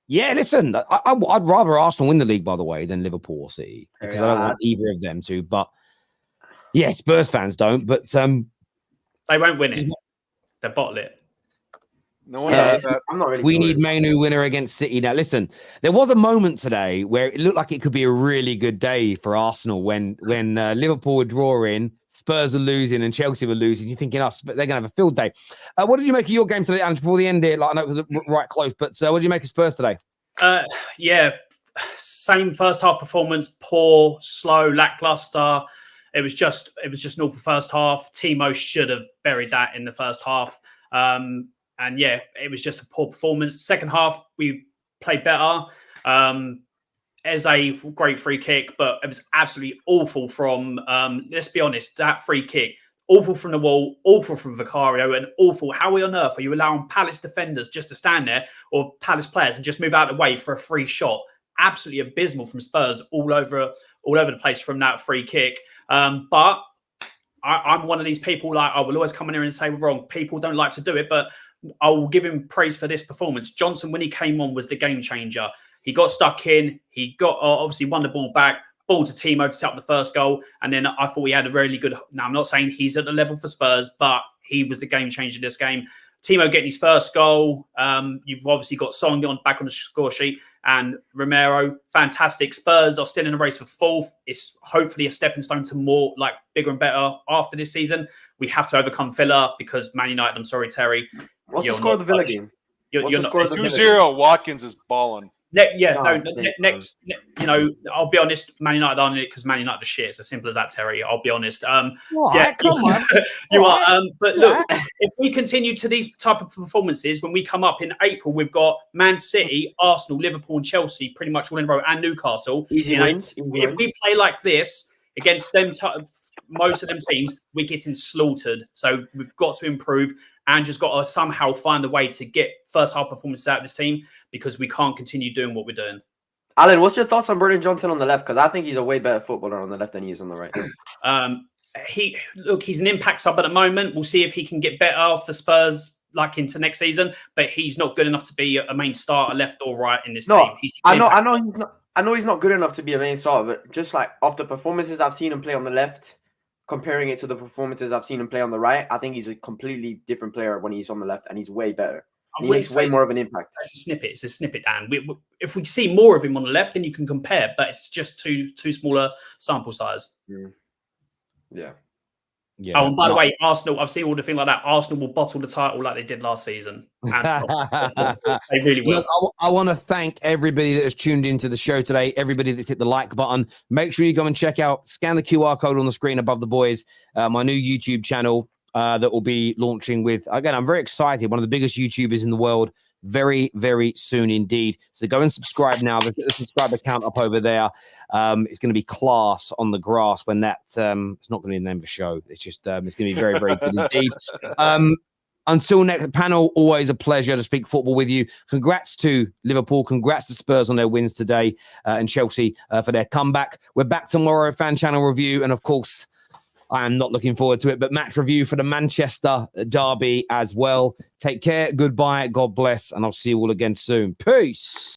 Yeah, listen, I'd rather Arsenal win the league, by the way, than Liverpool or City because I don't want either of them to. But yeah, Spurs fans don't. But they won't win it. They'll bottle it. No one knows that. I'm not really. We need Manu winner against City. Now, listen, there was a moment today where it looked like it could be a really good day for Arsenal when Liverpool were drawing, Spurs were losing, and Chelsea were losing. You're thinking, they're going to have a field day. What did you make of your game today? And before the end here, I know it was right close, but what did you make of Spurs today? Yeah, same first half performance, poor, slow, lackluster. It was just normal for first half. Timo should have buried that in the first half. And yeah, it was just a poor performance. Second half, we played better. As a great free kick, but it was absolutely awful from, let's be honest, that free kick. Awful from the wall, awful from Vicario, and awful. How on earth are you allowing Palace defenders just to stand there, or Palace players and just move out of the way for a free shot? Absolutely abysmal from Spurs all over the place from that free kick. But I'm one of these people, like, I will always come in here and say we're wrong. People don't like to do it, but I will give him praise for this performance. Johnson, when he came on, was the game changer. He got stuck in. He got obviously won the ball back, ball to Timo to set up the first goal. And then I thought he had a really good. Now, I'm not saying he's at the level for Spurs, but he was the game changer in this game. Timo getting his first goal. You've obviously got Song back on the score sheet, and Romero, fantastic. Spurs are still in the race for fourth. It's hopefully a stepping stone to more, like, bigger and better after this season. We have to overcome Villa because Man United, I'm sorry, Terry. What's the score of the Villa game? You're not 2-0. Watkins is balling. Next, I'll be honest, Man United aren't in it because Man United are shit. It's as simple as that, Terry. I'll be honest. Come on. You are. But look, if we continue to these type of performances, when we come up in April, we've got Man City, Arsenal, Liverpool, and Chelsea pretty much all in a row, and Newcastle. Easy wins. If we play like this against them, most of them teams, we're getting slaughtered. So we've got to improve and just got to somehow find a way to get first half performances out of this team, because we can't continue doing what we're doing. Alan, what's your thoughts on Brennan Johnson on the left? Because I think he's a way better footballer on the left than he is on the right. He's an impact sub at the moment. We'll see if he can get better for Spurs, like, into next season. But he's not good enough to be a main starter, left or right, in this team. I know he's not good enough to be a main starter, but just like off the performances I've seen him play on the left, comparing it to the performances I've seen him play on the right, I think he's a completely different player when he's on the left, and he's way better. He makes way more of an impact. It's a snippet. It's a snippet, Dan. If we see more of him on the left, then you can compare. But it's just too smaller sample size. Yeah. Oh, and by the way, Arsenal, I've seen all the thing like that. Arsenal will bottle the title like they did last season. They really will. Look, I want to thank everybody that has tuned into the show today, everybody that's hit the like button. Make sure you go and scan the QR code on the screen above the boys, my new YouTube channel that will be launching with, again, I'm very excited, one of the biggest YouTubers in the world, very, very soon indeed. So go and subscribe now. Let's get the subscriber count up over there. It's going to be class on the grass when that, it's not going to be the name of the show. It's just, it's going to be very, very good indeed. Until next panel, always a pleasure to speak football with you. Congrats to Liverpool. Congrats to Spurs on their wins today, and Chelsea for their comeback. We're back tomorrow, fan channel review. And of course, I am not looking forward to it, but match review for the Manchester derby as well. Take care. Goodbye. God bless. And I'll see you all again soon. Peace.